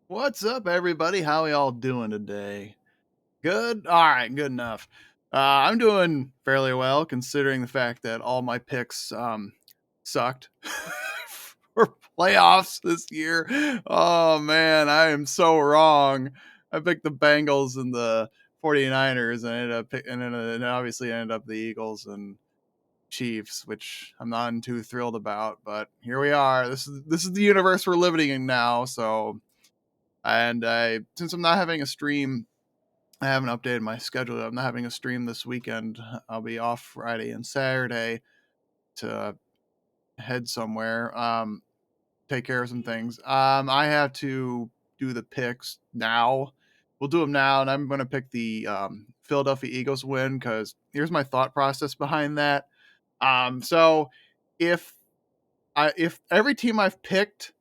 What's up, everybody? How are y'all doing today? Good? All right, good enough. I'm doing fairly well considering the fact that all my picks sucked for playoffs this year. Oh, man, I am so wrong. I picked the Bengals and the 49ers and and obviously ended up the Eagles and Chiefs, which I'm not too thrilled about, but here we are. This is the universe we're living in now, so since I'm not having a stream, I haven't updated my schedule. I'm not having a stream this weekend. I'll be off Friday and Saturday to head somewhere, take care of some things. I have to do the picks now. We'll do them now, and I'm going to pick the Philadelphia Eagles win because here's my thought process behind that. So if if every team I've picked,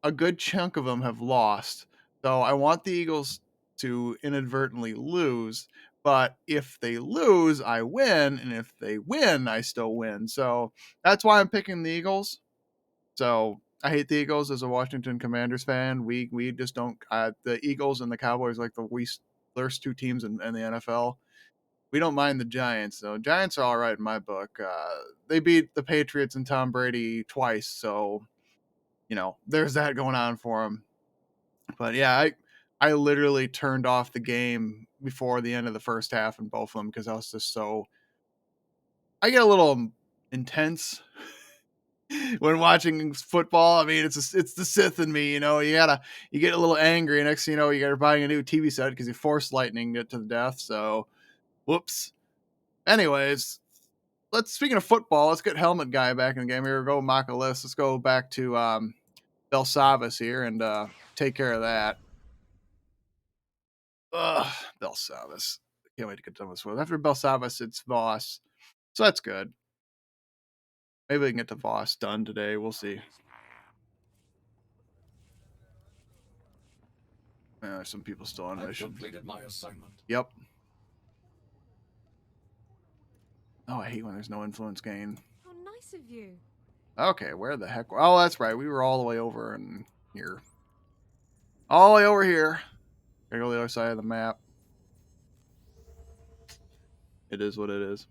a good chunk of them have lost. So I want the Eagles to inadvertently lose, but if they lose, I win, and if they win, I still win. So that's why I'm picking the Eagles. So I hate the Eagles as a Washington Commanders fan. We just don't. The Eagles and the Cowboys like the worst two teams in the NFL. We don't mind the Giants, though. Giants are all right in my book. They beat the Patriots and Tom Brady twice, so there's that going on for them. But yeah, I literally turned off the game before the end of the first half in both of them because I was just so I get a little intense when watching football. I mean, it's the Sith in me, you get a little angry. Next thing you know, you gotta buying a new TV set because you force lightning it to the death. So, whoops. Anyways, speaking of football, let's get Helmet Guy back in the game. Here we go, Macalis. Let's go back to Belsavis here and take care of that. Ugh, Belsavis. Can't wait to get done with this. After Belsavis, it's Voss. So that's good. Maybe we can get to Voss done today. We'll see. There's some people still on mission. Completed my assignment. Yep. Oh, I hate when there's no influence gain. How nice of you. Okay, where the heck? Oh, that's right. We were all the way over in here. All the way over here. Gotta go to the other side of the map. It is what it is.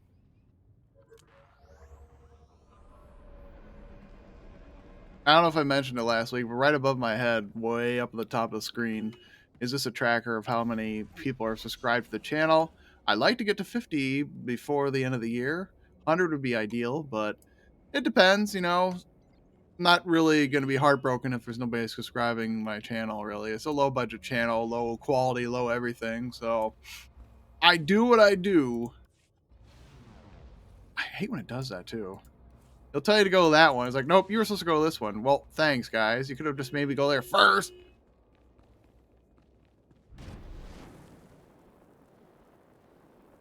I don't know if I mentioned it last week, but right above my head, way up at the top of the screen, is this a tracker of how many people are subscribed to the channel. I'd like to get to 50 before the end of the year. 100 would be ideal, but it depends, Not really going to be heartbroken if there's nobody subscribing to my channel, really. It's a low-budget channel, low quality, low everything, so I do what I do. I hate when it does that, too. He'll tell you to go to that one. It's like, nope, you were supposed to go to this one. Well, thanks, guys. You could have just maybe go there first.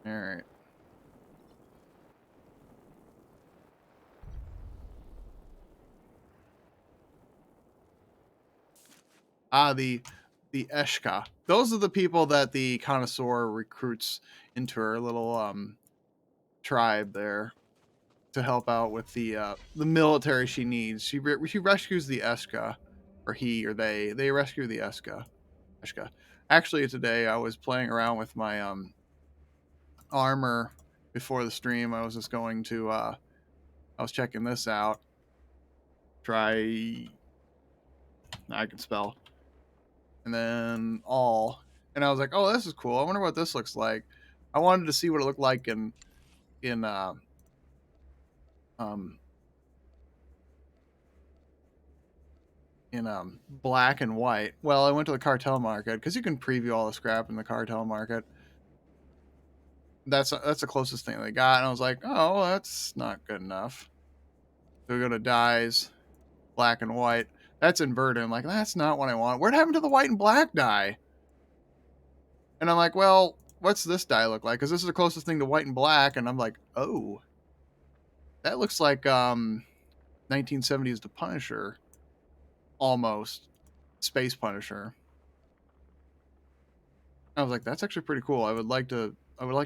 All right. The Eshka. Those are the people that the connoisseur recruits into her little tribe there to help out with the military she needs. She rescues the Eshka, or he or they rescue the Eshka. Actually, today I was playing around with my armor before the stream. I was just going to I was checking this out. I can spell. And then all. And I was like, oh, this is cool. I wonder what this looks like. I wanted to see what it looked like in um black and white. Well, I went to the cartel market because you can preview all the scrap in the cartel market. That's the closest thing they got, and I was like, oh, well, that's not good enough. So we go to dyes, black and white. That's inverted. I'm like, that's not what I want. What happened to the white and black dye? And I'm like, well, what's this dye look like? Because this is the closest thing to white and black. And I'm like, oh, that looks like 1970s The Punisher, almost Space Punisher. I was like, that's actually pretty cool. I would like to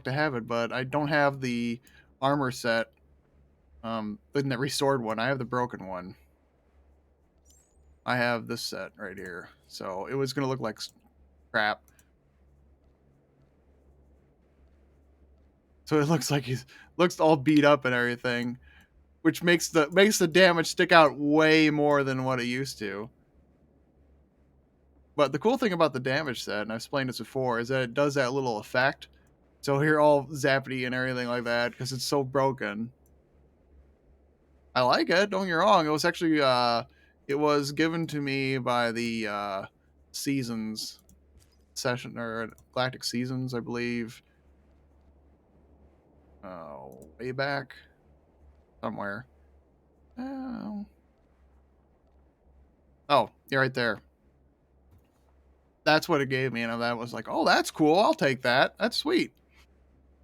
have it, but I don't have the armor set, the restored one. I have the broken one. I have this set right here. So it was going to look like crap. So it looks like looks all beat up and everything, which makes the damage stick out way more than what it used to. But the cool thing about the damage set, and I've explained this before, is that it does that little effect. So here all zappity and everything like that because it's so broken. I like it. Don't get me wrong. It was actually it was given to me by the Seasons session or Galactic Seasons, I believe. Oh, way back somewhere. Oh, you're right there. That's what it gave me, and that was like, oh, that's cool. I'll take that. That's sweet.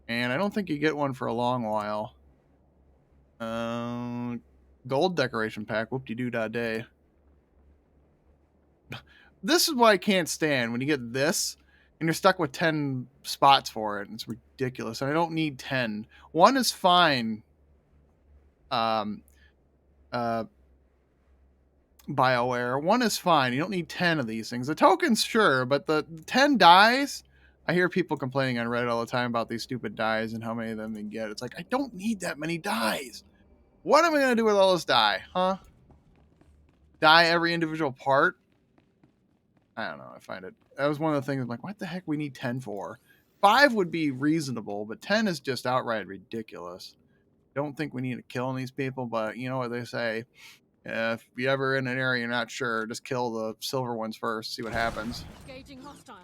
And I don't think you get one for a long while. Gold decoration pack. Whoop-de-doo-da-day. This is what I can't stand when you get this and you're stuck with 10 spots for it. It's ridiculous. And I don't need 10. One is fine. BioWare. One is fine. You don't need 10 of these things. The tokens, sure, but the 10 dies. I hear people complaining on Reddit all the time about these stupid dies and how many of them they get. It's like, I don't need that many dies. What am I going to do with all this die? Huh? Die every individual part? I don't know. I find it. That was one of the things I'm like, what the heck we need 10 for? 5 would be reasonable, but 10 is just outright ridiculous. Don't think we need to kill these people, but you know what they say. If you ever in an area you're not sure, just kill the silver ones first, see what happens. Engaging hostile.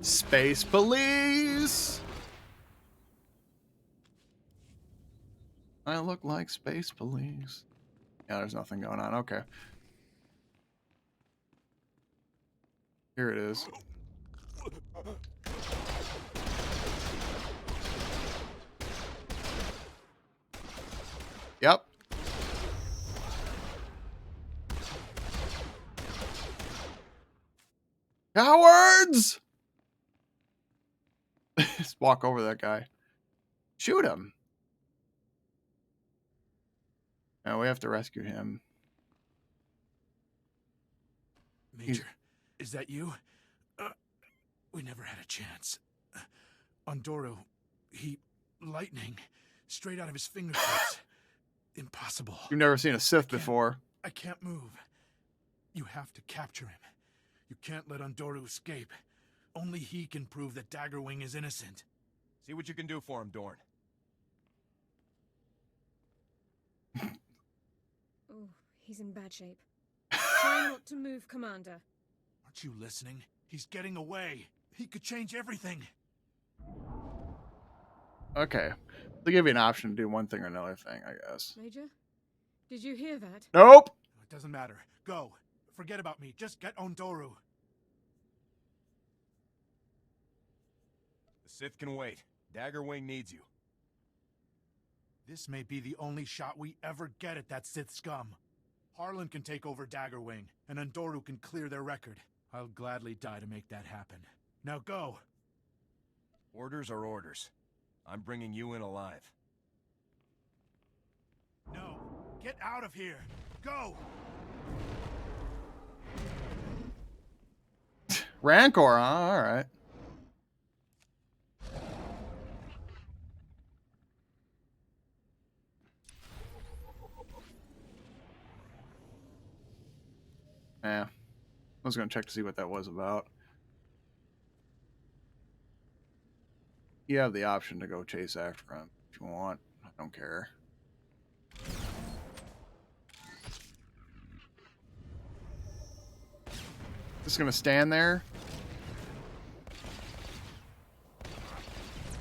Space police! I look like space police. Yeah, there's nothing going on. Okay. Here it is. Yep. Cowards! Just walk over that guy. Shoot him. Now we have to rescue him. Major, is that you? We never had a chance. Ondoru, lightning, straight out of his fingertips. Impossible. You've never seen a Sith before. I can't move. You have to capture him. You can't let Ondoru escape. Only he can prove that Daggerwing is innocent. See what you can do for him, Dorn. Oh, he's in bad shape. Try not to move, Commander. Aren't you listening? He's getting away. He could change everything. Okay. They'll give you an option to do one thing or another thing, I guess. Major, did you hear that? Nope! It doesn't matter. Go. Forget about me. Just get Ondoru. The Sith can wait. Daggerwing needs you. This may be the only shot we ever get at that Sith scum. Harlan can take over Daggerwing, and Ondoru can clear their record. I'll gladly die to make that happen. Now go! Orders are orders. I'm bringing you in alive. No! Get out of here! Go! Rancor, huh? Alright. Yeah. I was going to check to see what that was about. You have the option to go chase after him if you want. I don't care. Just going to stand there.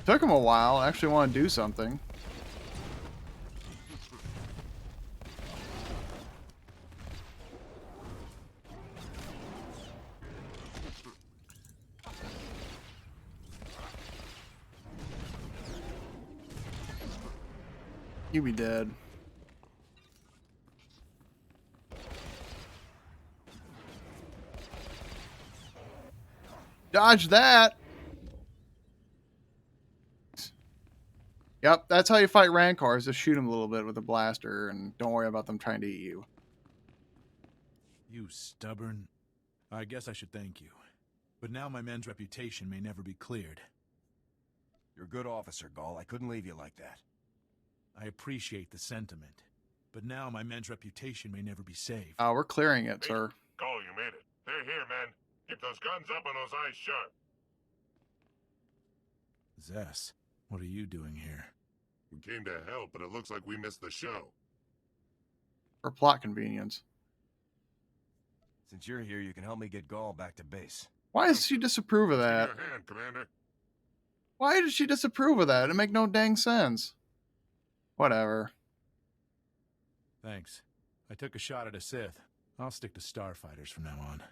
Took him a while. I actually want to do something. You be dead. Dodge that. Yep, that's how you fight Rancors. Just shoot them a little bit with a blaster, and don't worry about them trying to eat you. You stubborn. I guess I should thank you. But now my men's reputation may never be cleared. You're a good officer, Gall. I couldn't leave you like that. I appreciate the sentiment. But now my men's reputation may never be saved. We're clearing it, sir. Cole, you made it. They're here, man. Keep those guns up and those eyes sharp. Zess, what are you doing here? We came to help, but it looks like we missed the show. For plot convenience. Since you're here, you can help me get Gall back to base. Why does she disapprove of that? Give me your hand, Commander. Why did she disapprove of that? It make no dang sense. Whatever. Thanks. I took a shot at a Sith. I'll stick to starfighters from now on.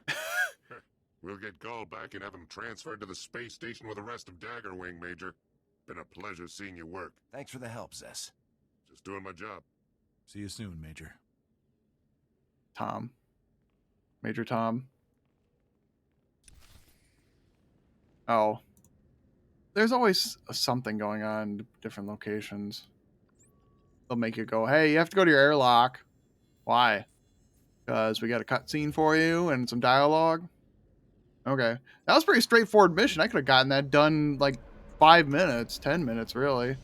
We'll get Gull back and have him transferred to the space station with the rest of Daggerwing, Major. Been a pleasure seeing you work. Thanks for the help, Zess. Just doing my job. See you soon, Major. Tom. Major Tom. Oh. There's always something going on in different locations. They'll make you go, hey, you have to go to your airlock. Why? Because we got a cutscene for you and some dialogue. Okay. That was a pretty straightforward mission. I could have gotten that done like 5 minutes, 10 minutes, really.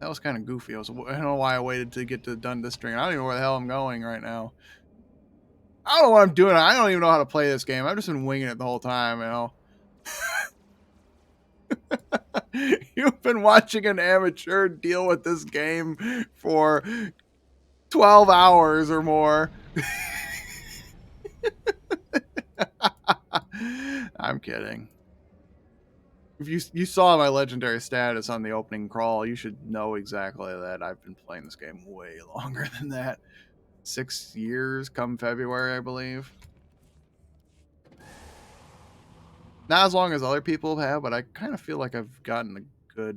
That was kind of goofy. I don't know why I waited to get to done this string. I don't even know where the hell I'm going right now. I don't know what I'm doing. I don't even know how to play this game. I've just been winging it the whole time, you know. You've been watching an amateur deal with this game for 12 hours or more. I'm kidding. If you saw my legendary status on the opening crawl, you should know exactly that I've been playing this game way longer than that. 6 years come February, I believe. Not as long as other people have, but I kind of feel like I've gotten a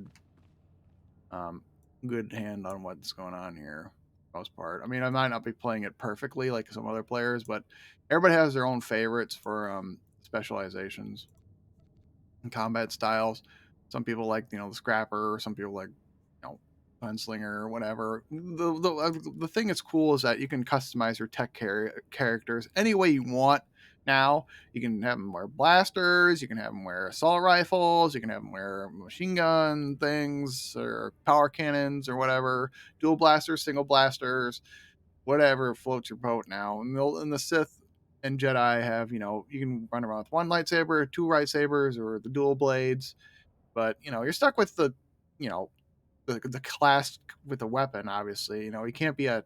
good hand on what's going on here, for the most part. I mean, I might not be playing it perfectly like some other players, but everybody has their own favorites for specializations and combat styles. Some people like, the scrapper. Some people like, gunslinger or whatever. The thing that's cool is that you can customize your tech characters any way you want. Now you can have them wear blasters, you can have them wear assault rifles, you can have them wear machine gun things or power cannons or whatever, dual blasters, single blasters, whatever floats your boat now. And the Sith and Jedi have, you can run around with one lightsaber, two lightsabers, or the dual blades, but you're stuck with the class with the weapon. Obviously, you can't be a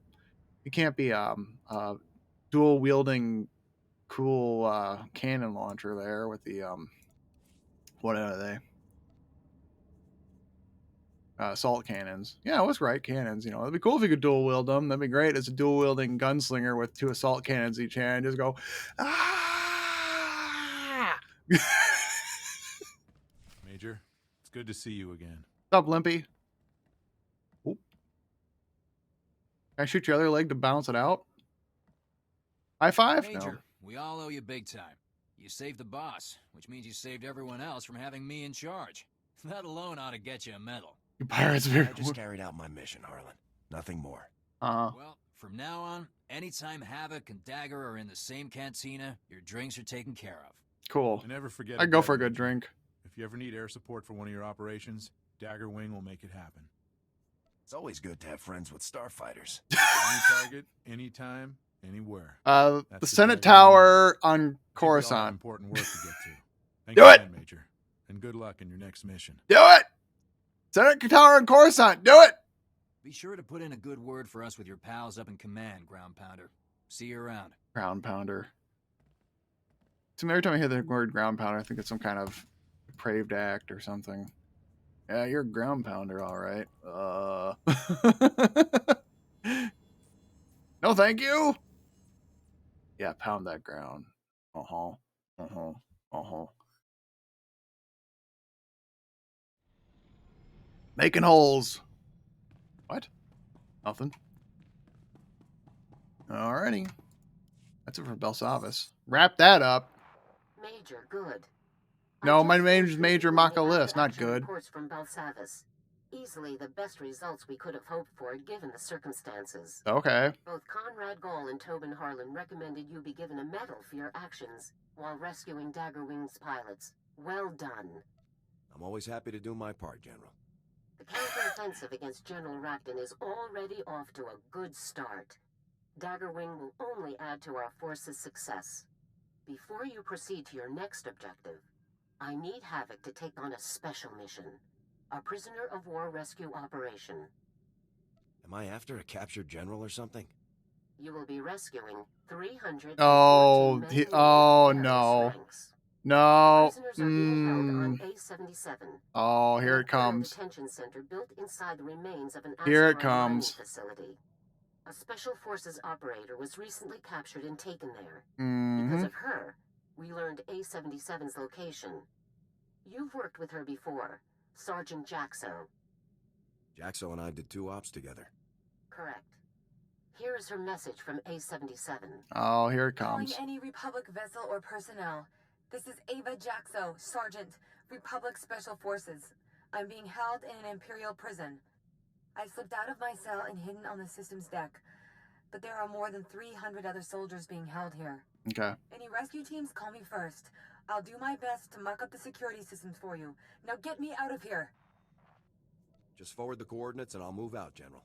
dual wielding cool cannon launcher there with the what are they, assault cannons. Yeah, I was right, cannons. It'd be cool if you could dual wield them. That'd be great as a dual wielding gunslinger with 2 assault cannons each hand. Just go ah! Major, it's good to see you again. What's up, Limpy? Oop. Can I shoot your other leg to bounce it out? High five? Major, No. we all owe you big time. You saved the boss, which means you saved everyone else from having me in charge. That alone ought to get you a medal. You pirates I are just carried out my mission, Harlan. Nothing more. Well, from now on, anytime Havoc and Dagger are in the same cantina, your drinks are taken care of. Cool. And never forget. I'd go for a again, good drink. If you ever need air support for one of your operations, Daggerwing will make it happen. It's always good to have friends with starfighters. Any target, anytime, anywhere. The That's the Senate Dagger Tower on We all have Coruscant. important work to get to. Thanks Do it! again, Major. And good luck in your next mission. Do it! Senate Tower on Coruscant. Do it! Be sure to put in a good word for us with your pals up in command, Ground Pounder. See you around. Ground pounder. So every time I hear the word ground pounder, I think it's some kind of depraved act or something. Yeah, you're a ground pounder, all right. No, thank you. Yeah, pound that ground. Making holes. What? Nothing. Alrighty. That's it for Belsavis. Wrap that up. Major, good. No, I my just name's went Major through the Makalis, not action good. reports from Belsavis. easily the best results we could have hoped for given the circumstances. Okay. Both Conrad Gall and Tobin Harlan recommended you be given a medal for your actions while rescuing Daggerwing's pilots. Well done. I'm always happy to do my part, General. The counteroffensive against General Rakton is already off to a good start. Daggerwing will only add to our force's success. Before you proceed to your next objective, I need Havoc to take on a special mission. A prisoner of war rescue operation. Am I after a captured general or something? You will be rescuing 314 Oh, men and women oh of various no. ranks. No. Prisoners are being held on A-77. Oh, an here it internal comes. detention center built inside the remains of an Here it asteroid mining comes. facility. A special forces operator was recently captured and taken there. Mm-hmm. Because of her, we learned A-77's location. You've worked with her before, Sergeant Jaxo. Jaxo and I did 2 ops together. Correct. Here is her message from A-77. Oh, here it Calling comes. any Republic vessel or personnel. This is Ava Jaxo, Sergeant, Republic Special Forces. I'm being held in an Imperial prison. I slipped out of my cell and hidden on the system's deck. But there are more than 300 other soldiers being held here. Okay. Any rescue teams, call me first. I'll do my best to muck up the security systems for you. Now get me out of here. Just forward the coordinates and I'll move out, General.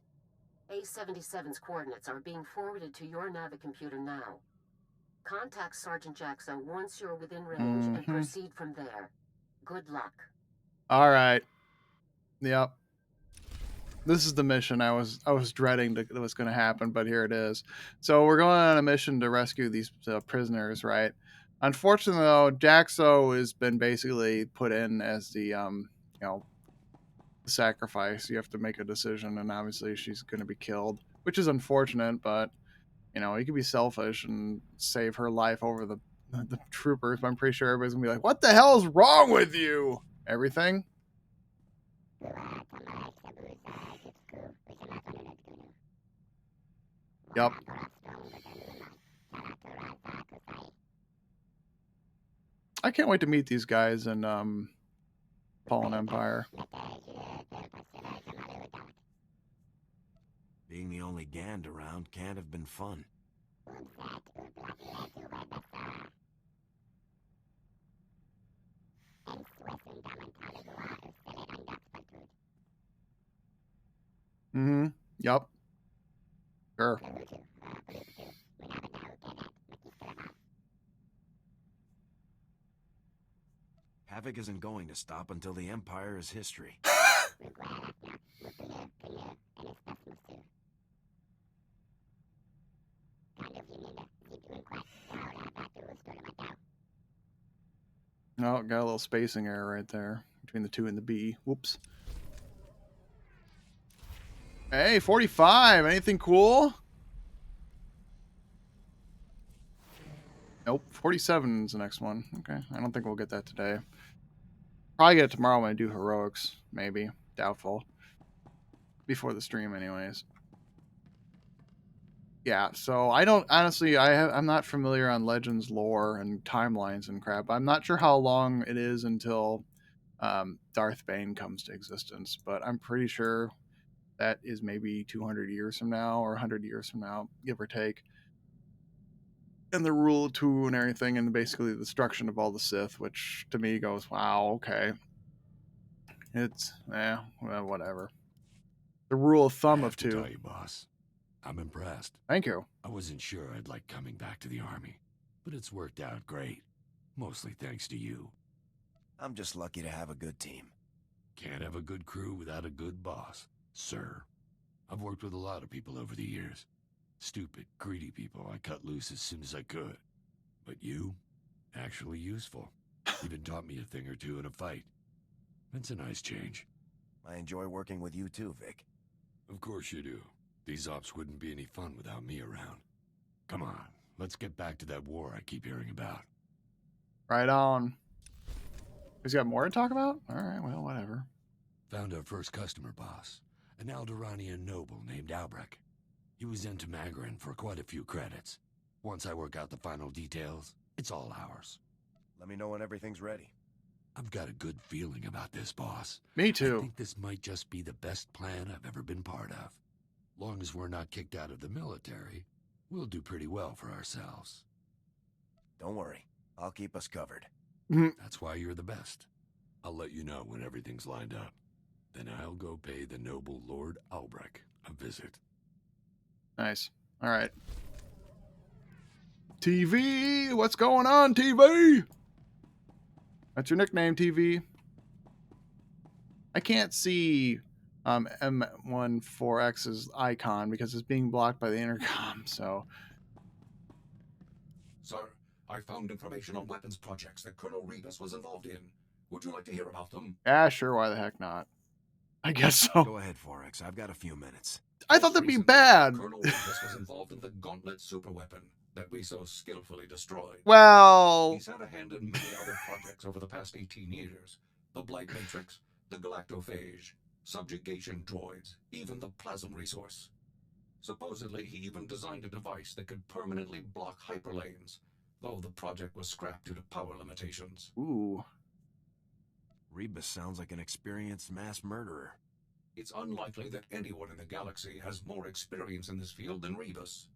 A-77's coordinates are being forwarded to your navicomputer now. Contact Sergeant Jaxo once you're within range and proceed from there. Good luck. All right. Yep. This is the mission I was dreading that was going to happen, but here it is. So we're going on a mission to rescue these prisoners, right? Unfortunately, though, Jaxo has been basically put in as the sacrifice. You have to make a decision, and obviously she's going to be killed, which is unfortunate. But you could be selfish and save her life over the troopers. But I'm pretty sure everybody's gonna be like, "What the hell is wrong with you?" Everything. Yep. I can't wait to meet these guys in Fallen Empire. Being the only Gand around can't have been fun. Mm-hmm. Yep. Sure. Havoc isn't going to stop until the Empire is history. Oh, got a little spacing error right there between the 2 and the B. Whoops. Hey, 45. Anything cool? Nope. 47 is the next one. Okay. I don't think we'll get that today. Probably get it tomorrow when I do heroics. Maybe. Doubtful. Before the stream anyways. Yeah, so I don't honestly. I'm not familiar on Legends lore and timelines and crap. I'm not sure how long it is until Darth Bane comes to existence, but I'm pretty sure that is maybe 200 years from now or 100 years from now, give or take. And the rule of two and everything, and basically the destruction of all the Sith, which to me goes, wow, okay. It's well, whatever. The rule of thumb of two. Tell you, boss, I'm impressed. Thank you. I wasn't sure I'd like coming back to the Army, but it's worked out great. Mostly thanks to you. I'm just lucky to have a good team. Can't have a good crew without a good boss, sir. I've worked with a lot of people over the years. Stupid, greedy people I cut loose as soon as I could. But you, actually useful. Even taught me a thing or two in a fight. That's a nice change. I enjoy working with you too, Vic. Of course you do. These ops wouldn't be any fun without me around. Come on, let's get back to that war I keep hearing about. Right on. He's got more to talk about? Alright, well, whatever. Found our first customer, boss. An Alderaanian noble named Albrecht. He was in Tamagran for quite a few credits. Once I work out the final details, it's all ours. Let me know when everything's ready. I've got a good feeling about this, boss. Me I too. think this might just be the best plan I've ever been part of. Long as we're not kicked out of the military, we'll do pretty well for ourselves. Don't worry. I'll keep us covered. That's why you're the best. I'll let you know when everything's lined up. Then I'll go pay the noble Lord Albrecht a visit. Nice. All right. TV, what's going on, TV? That's your nickname, TV. I can't see M14X's icon because it's being blocked by the intercom, so... Sir, I found information on weapons projects that Colonel Rebus was involved in. Would you like to hear about them? Yeah, sure, why the heck not? I guess so. Go ahead, Forex. I've got a few minutes. I thought that'd be bad. Colonel Rebus was involved in the Gauntlet superweapon that we so skillfully destroyed. Well... He's had a hand in many other projects over the past 18 years. The Blight Matrix, the Galactophage, subjugation droids, even the plasm resource. Supposedly, he even designed a device that could permanently block hyperlanes, though the project was scrapped due to power limitations. Ooh. Rebus sounds like an experienced mass murderer. It's unlikely that anyone in the galaxy has more experience in this field than Rebus.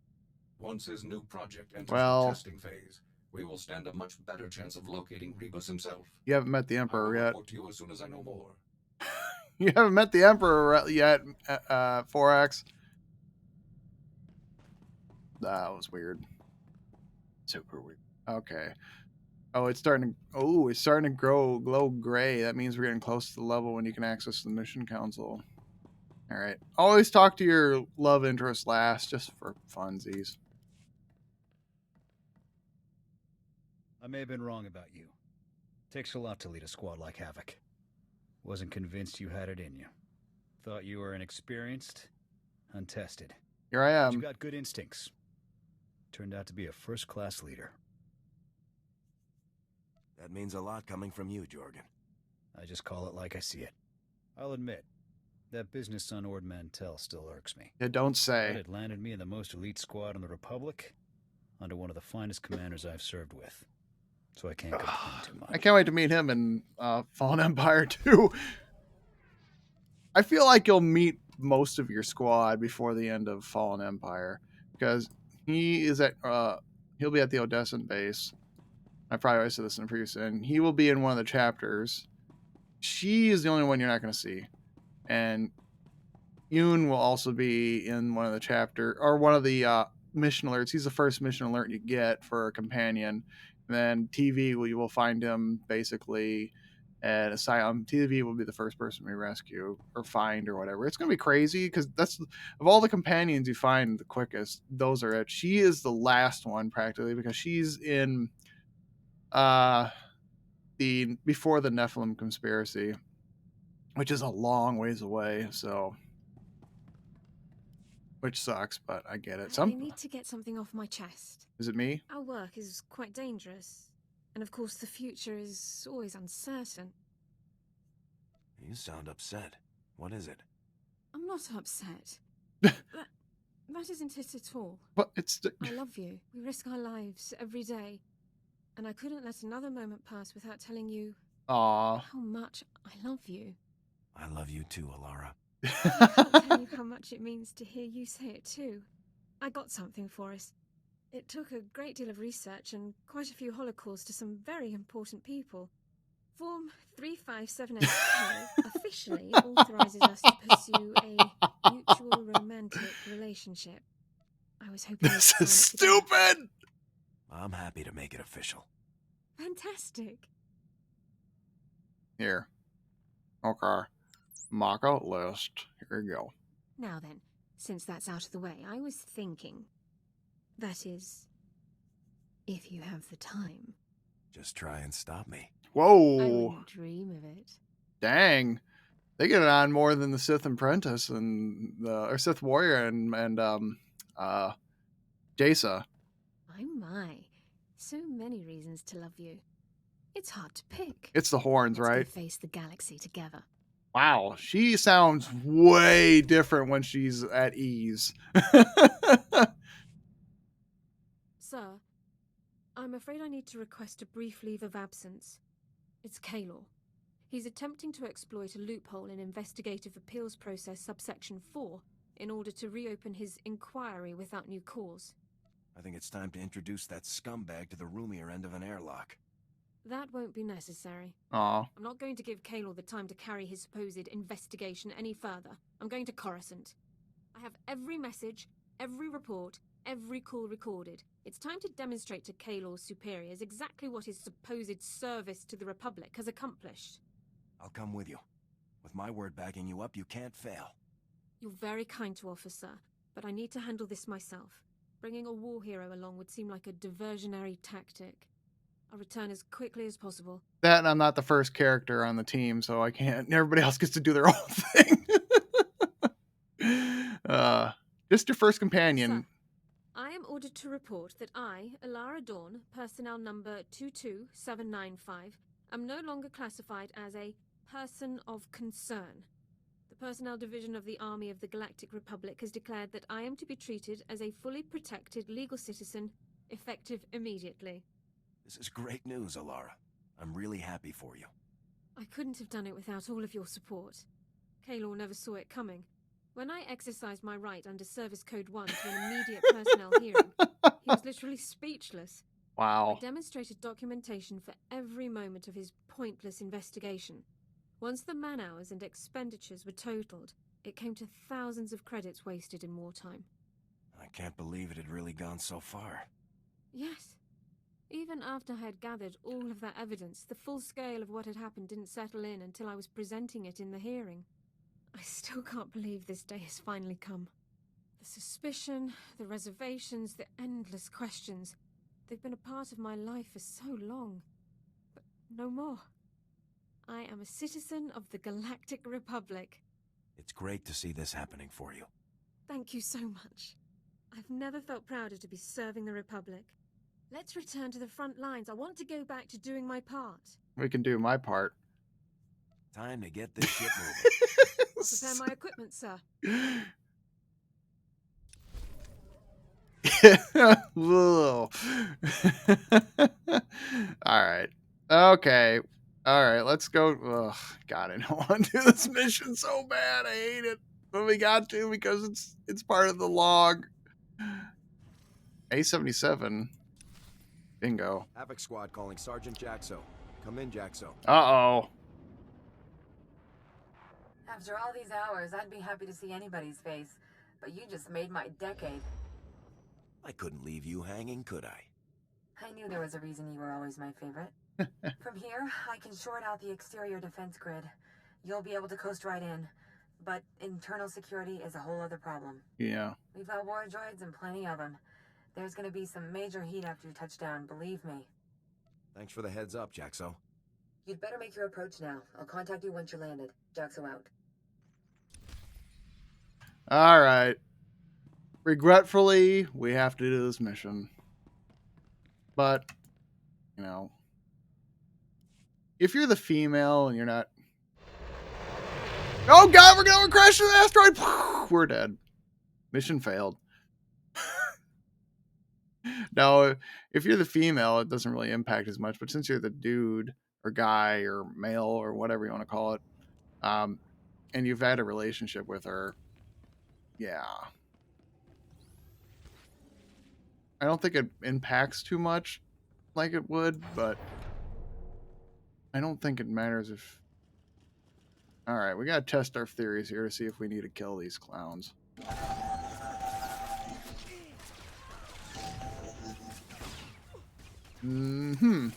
Once his new project enters the testing phase, we will stand a much better chance of locating Rebus himself. You haven't met the Emperor yet. I'll report to you as soon as I know more. You haven't met the Emperor yet, 4X. That was weird. Super weird. Okay. Oh, it's starting to glow gray. That means we're getting close to the level when you can access the mission console. All right. Always talk to your love interest last, just for funsies. I may have been wrong about you. Takes a lot to lead a squad like Havoc. Wasn't convinced you had it in you. Thought you were inexperienced, untested. Here I am. But you got good instincts. Turned out to be a first-class leader. That means a lot coming from you, Jorgen. I just call it like I see it. I'll admit, that business on Ord Mantell still irks me. Yeah, don't say. But it landed me in the most elite squad in the Republic, under one of the finest commanders I've served with. So I can't complain too much. I can't wait to meet him in Fallen Empire too. I feel like you'll meet most of your squad before the end of Fallen Empire, because he is at he'll be at the Odessant base. I probably always said this in a previous, and he will be in one of the chapters. She is the only one you're not going to see, and Yoon will also be in one of the chapter or one of the mission alerts. He's the first mission alert you get for a companion. And then TV, you will find him basically at Asylum. TV will be the first person we rescue or find or whatever. It's going to be crazy because that's of all the companions you find the quickest. Those are it. She is the last one practically because she's in the before the Nephilim conspiracy, which is a long ways away. So, which sucks, but I get it. I need to get something off my chest. Is it me? Our work is quite dangerous. And of course, the future is always uncertain. You sound upset. What is it? I'm not upset. that isn't it at all. But it's... I love you. We risk our lives every day. And I couldn't let another moment pass without telling you Aww. how much I love you. I love you too, Alara. I can't tell you how much it means to hear you say it too. I got something for us. It took a great deal of research and quite a few holocalls to some very important people. Form 3578 officially authorizes us to pursue a mutual romantic relationship. I was hoping this is stupid! I'm happy to make it official. Fantastic. Here. Okay. Mock out list. Here you go. Now then, since that's out of the way, I was thinking... That is, if you have the time. Just try and stop me. Whoa. I wouldn't dream of it. Dang. They get it on more than the Sith Apprentice and or Sith Warrior and Jaisa. My. So many reasons to love you. It's hard to pick. It's the horns, Let's right? go face the galaxy together. Wow, she sounds way different when she's at ease. Sir, I'm afraid I need to request a brief leave of absence. It's Kaylor. He's attempting to exploit a loophole in Investigative Appeals Process subsection 4 in order to reopen his inquiry without new cause. I think it's time to introduce that scumbag to the roomier end of an airlock. That won't be necessary. Aw. I'm not going to give Kaylor the time to carry his supposed investigation any further. I'm going to Coruscant. I have every message, every report, every call recorded. It's time to demonstrate to Kaylor's superiors exactly what his supposed service to the Republic has accomplished. I'll come with you. With my word backing you up, you can't fail. You're very kind to offer, sir, but I need to handle this myself. Bringing a war hero along would seem like a diversionary tactic. I'll return as quickly as possible. That, and I'm not the first character on the team, so I can't. Everybody else gets to do their own thing. Just your first companion. Sir, I am ordered to report that I, Alara Dawn, personnel number 22795, am no longer classified as a person of concern. The Personnel Division of the Army of the Galactic Republic has declared that I am to be treated as a fully protected legal citizen, effective immediately. This is great news, Alara. I'm really happy for you. I couldn't have done it without all of your support. Kaylor never saw it coming. When I exercised my right under Service Code 1 to an immediate personnel hearing, he was literally speechless. Wow. I demonstrated documentation for every moment of his pointless investigation. Once the man-hours and expenditures were totaled, it came to thousands of credits wasted in wartime. I can't believe it had really gone so far. Yes. Even after I had gathered all of that evidence, the full scale of what had happened didn't settle in until I was presenting it in the hearing. I still can't believe this day has finally come. The suspicion, the reservations, the endless questions. They've been a part of my life for so long. But no more. I am a citizen of the Galactic Republic. It's great to see this happening for you. Thank you so much. I've never felt prouder to be serving the Republic. Let's return to the front lines. I want to go back to doing my part. We can do my part. Time to get this shit moving. I'll prepare my equipment, sir. Alright. Okay. Alright, let's go. Ugh, God, I don't want to do this mission so bad. I hate it. But we got to because it's part of the log. A77. Bingo. Havoc Squad calling Sergeant Jaxo. Come in, Jaxo. Uh-oh. After all these hours, I'd be happy to see anybody's face, but you just made my decade. I couldn't leave you hanging, could I? I knew there was a reason you were always my favorite. From here, I can short out the exterior defense grid. You'll be able to coast right in, but internal security is a whole other problem. Yeah. We've got war droids and plenty of them. There's gonna be some major heat after you touch down, believe me. Thanks for the heads up, Jaxo. You'd better make your approach now. I'll contact you once you're landed. Jaxo out. Alright. Regretfully, we have to do this mission. But, you know, if you're the female and you're not... Oh god, we're going to crash an asteroid! We're dead. Mission failed. Now, if you're the female, it doesn't really impact as much. But since you're the dude or guy or male or whatever you want to call it, and you've had a relationship with her, yeah. I don't think it impacts too much like it would, but I don't think it matters if... Alright, we gotta test our theories here to see if we need to kill these clowns. Mm-hmm.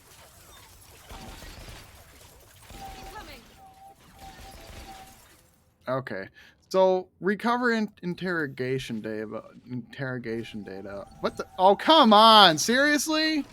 Okay. So, recover interrogation data. Interrogation data. What the? Oh, come on! Seriously?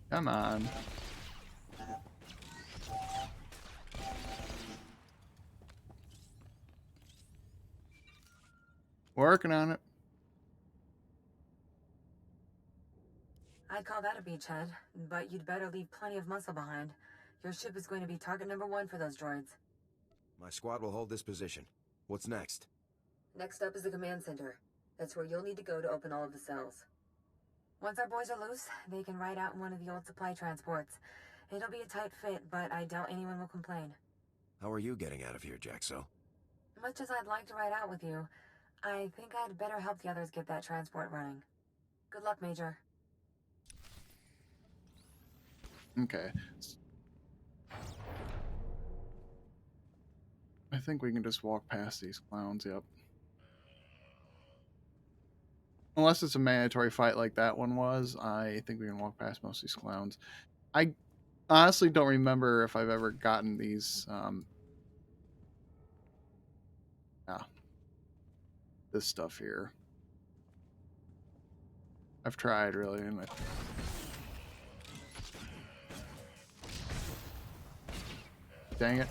Come on. Working on it. I'd call that a beachhead, but you'd better leave plenty of muscle behind. Your ship is going to be target number 1 for those droids. My squad will hold this position. What's next? Next up is the command center. That's where you'll need to go to open all of the cells. Once our boys are loose, they can ride out in one of the old supply transports. It'll be a tight fit, but I doubt anyone will complain. How are you getting out of here, Jaxo? Much as I'd like to ride out with you, I think I'd better help the others get that transport running. Good luck, Major. Okay. I think we can just walk past these clowns, yep. Unless it's a mandatory fight like that one was, I think we can walk past most of these clowns. I honestly don't remember if I've ever gotten these, this stuff here. I've tried, really, and dang it.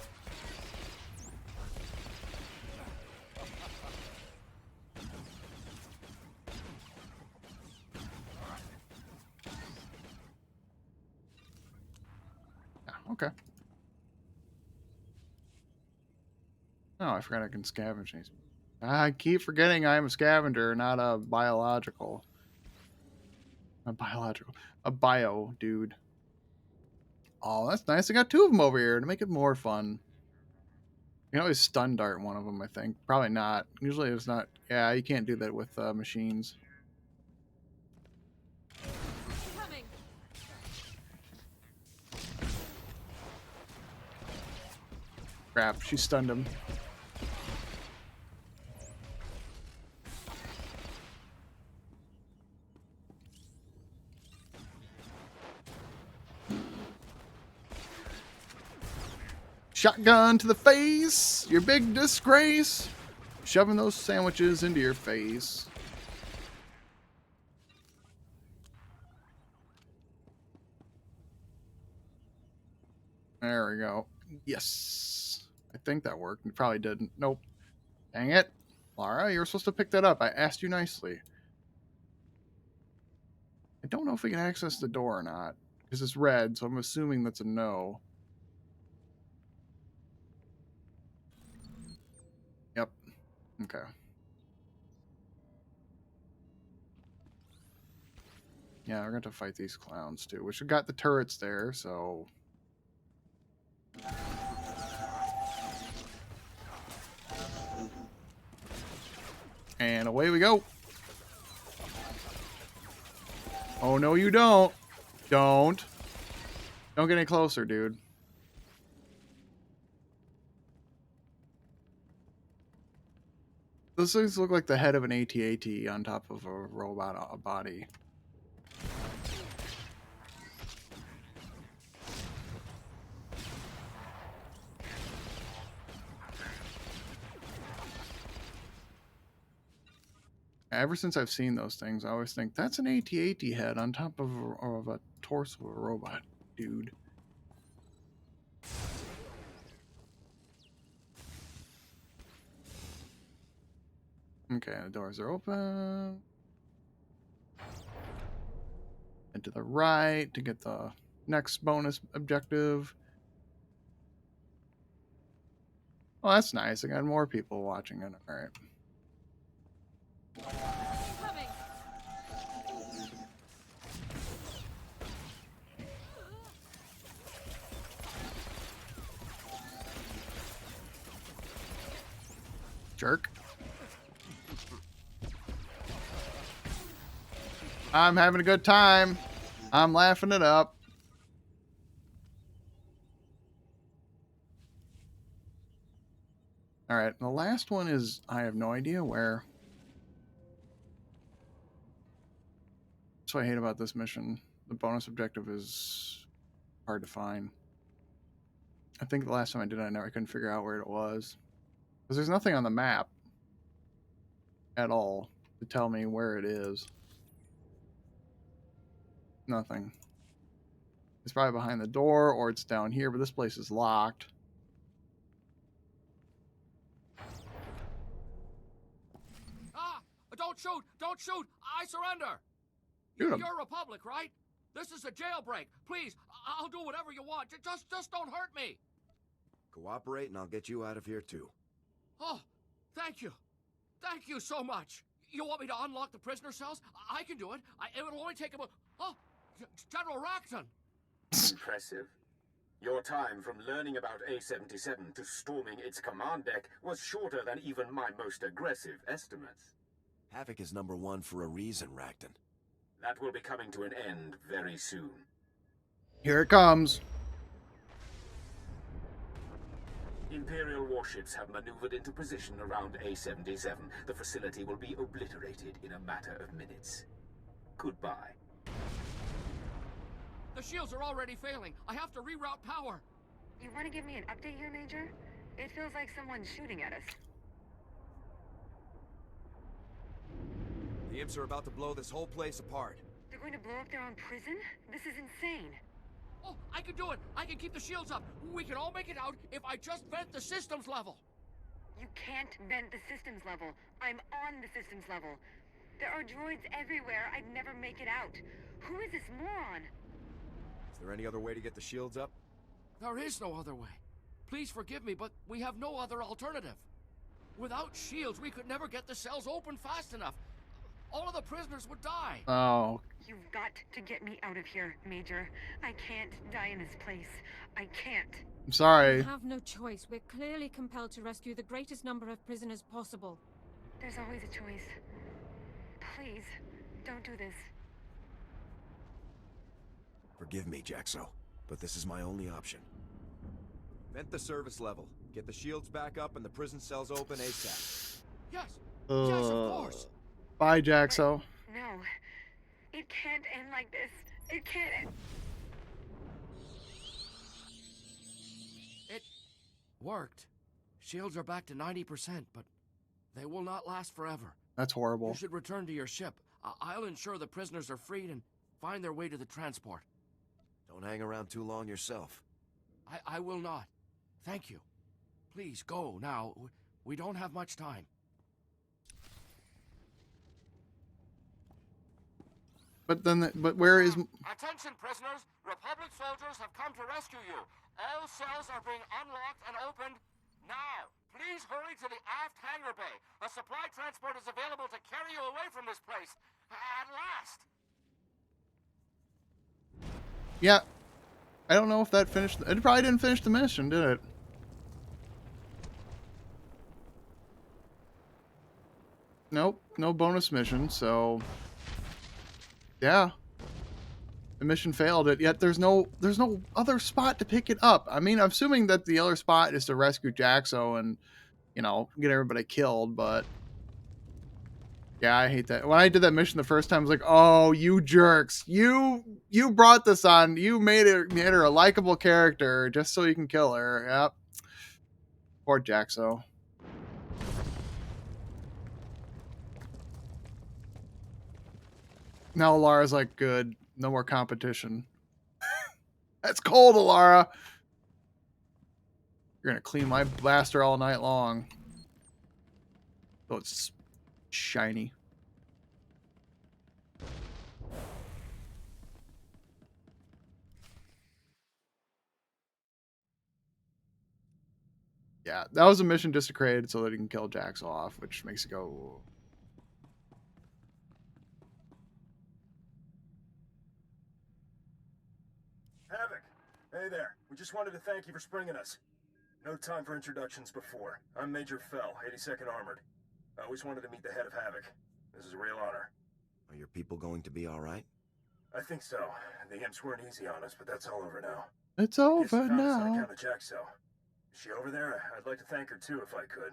Okay. Oh, I forgot I can scavenge these. I keep forgetting I'm a scavenger, not a biological. A biological. A bio dude. Oh, that's nice. I got 2 of them over here to make it more fun. You can always stun dart one of them, I think. Probably not. Usually it's not. Yeah, you can't do that with machines. Coming. Crap, she stunned him. Shotgun to the face! Your big disgrace! Shoving those sandwiches into your face. There we go. Yes. I think that worked. It probably didn't. Nope. Dang it. Lara, you were supposed to pick that up. I asked you nicely. I don't know if we can access the door or not. Because it's red, so I'm assuming that's a no. Yep. Okay. Yeah, we're going to fight these clowns too. Which we got the turrets there, so... And away we go. Oh, no, you don't. Don't. Don't get any closer, dude. Those things look like the head of an AT-AT on top of a robot body. Ever since I've seen those things, I always think, that's an AT-AT head on top of a torso of a robot, dude. Okay, the doors are open. And to the right to get the next bonus objective. Oh, that's nice. I got more people watching it. All right. Coming. Jerk. I'm having a good time. I'm laughing it up. All right, the last one is, I have no idea where. That's what I hate about this mission. The bonus objective is hard to find. I think the last time I did it, I couldn't figure out where it was. Because there's nothing on the map at all to tell me where it is. Nothing. It's probably behind the door or it's down here, but this place is locked. Ah! shoot! Don't shoot! I surrender! Shoot him. You're a Republic, right? This is a jailbreak. Please, I'll do whatever you want. Just don't hurt me. Cooperate and I'll get you out of here too. Oh, thank you. Thank you so much. You want me to unlock the prisoner cells? I can do it. It will only take about... Oh, General Rackton. Impressive. Your time from learning about A-77 to storming its command deck was shorter than even my most aggressive estimates. Havoc is #1 for a reason, Rackton. That will be coming to an end very soon. Here it comes. Imperial warships have maneuvered into position around A-77. The facility will be obliterated in a matter of minutes. Goodbye. The shields are already failing. I have to reroute power. You want to give me an update here, Major? It feels like someone's shooting at us. The imps are about to blow this whole place apart. They're going to blow up their own prison? This is insane. Oh, I can do it. I can keep the shields up. We can all make it out if I just vent the systems level. You can't vent the systems level. I'm on the systems level. There are droids everywhere. I'd never make it out. Who is this moron? Is there any other way to get the shields up? There is no other way. Please forgive me, but we have no other alternative. Without shields, we could never get the cells open fast enough. All of the prisoners would die. Oh. You've got to get me out of here, Major. I can't die in this place. I can't. I'm sorry. We have no choice. We're clearly compelled to rescue the greatest number of prisoners possible. There's always a choice. Please, don't do this. Forgive me, Jaxo, but this is my only option. Vent the service level. Get the shields back up and the prison cells open ASAP. Yes. Yes, of course. Bye, Jaxo. No. It can't end like this. It can't end. It worked. Shields are back to 90%, but they will not last forever. That's horrible. You should return to your ship. I'll ensure the prisoners are freed and find their way to the transport. Don't hang around too long yourself. I will not. Thank you. Please go now. We don't have much time. But where is... Attention, prisoners! Republic soldiers have come to rescue you. All cells are being unlocked and opened now. Please hurry to the aft hangar bay. A supply transport is available to carry you away from this place. At last! Yeah. I don't know if that finished... It probably didn't finish the mission, did it? Nope. No bonus mission, so... Yeah. The mission failed it, yet there's no other spot to pick it up. I mean, I'm assuming that the other spot is to rescue Jaxo and, you know, get everybody killed, but... Yeah, I hate that. When I did that mission the first time, I was like, oh, you jerks. You brought this on. You made her a likable character just so you can kill her. Yep. Poor Jaxo. Now Alara's like, good. No more competition. That's cold, Alara. You're going to clean my blaster all night long. Oh, it's shiny. Yeah, that was a mission just to create it so that he can kill Jax off, which makes it go... Havoc! Hey there. We just wanted to thank you for springing us. No time for introductions before. I'm Major Fell, 82nd Armored. I always wanted to meet the head of Havoc. This is a real honor. Are your people going to be all right? I think so. The imps weren't easy on us, but that's all over now. It's over On now. account of Jaxo. Is she over there? I'd like to thank her too if I could.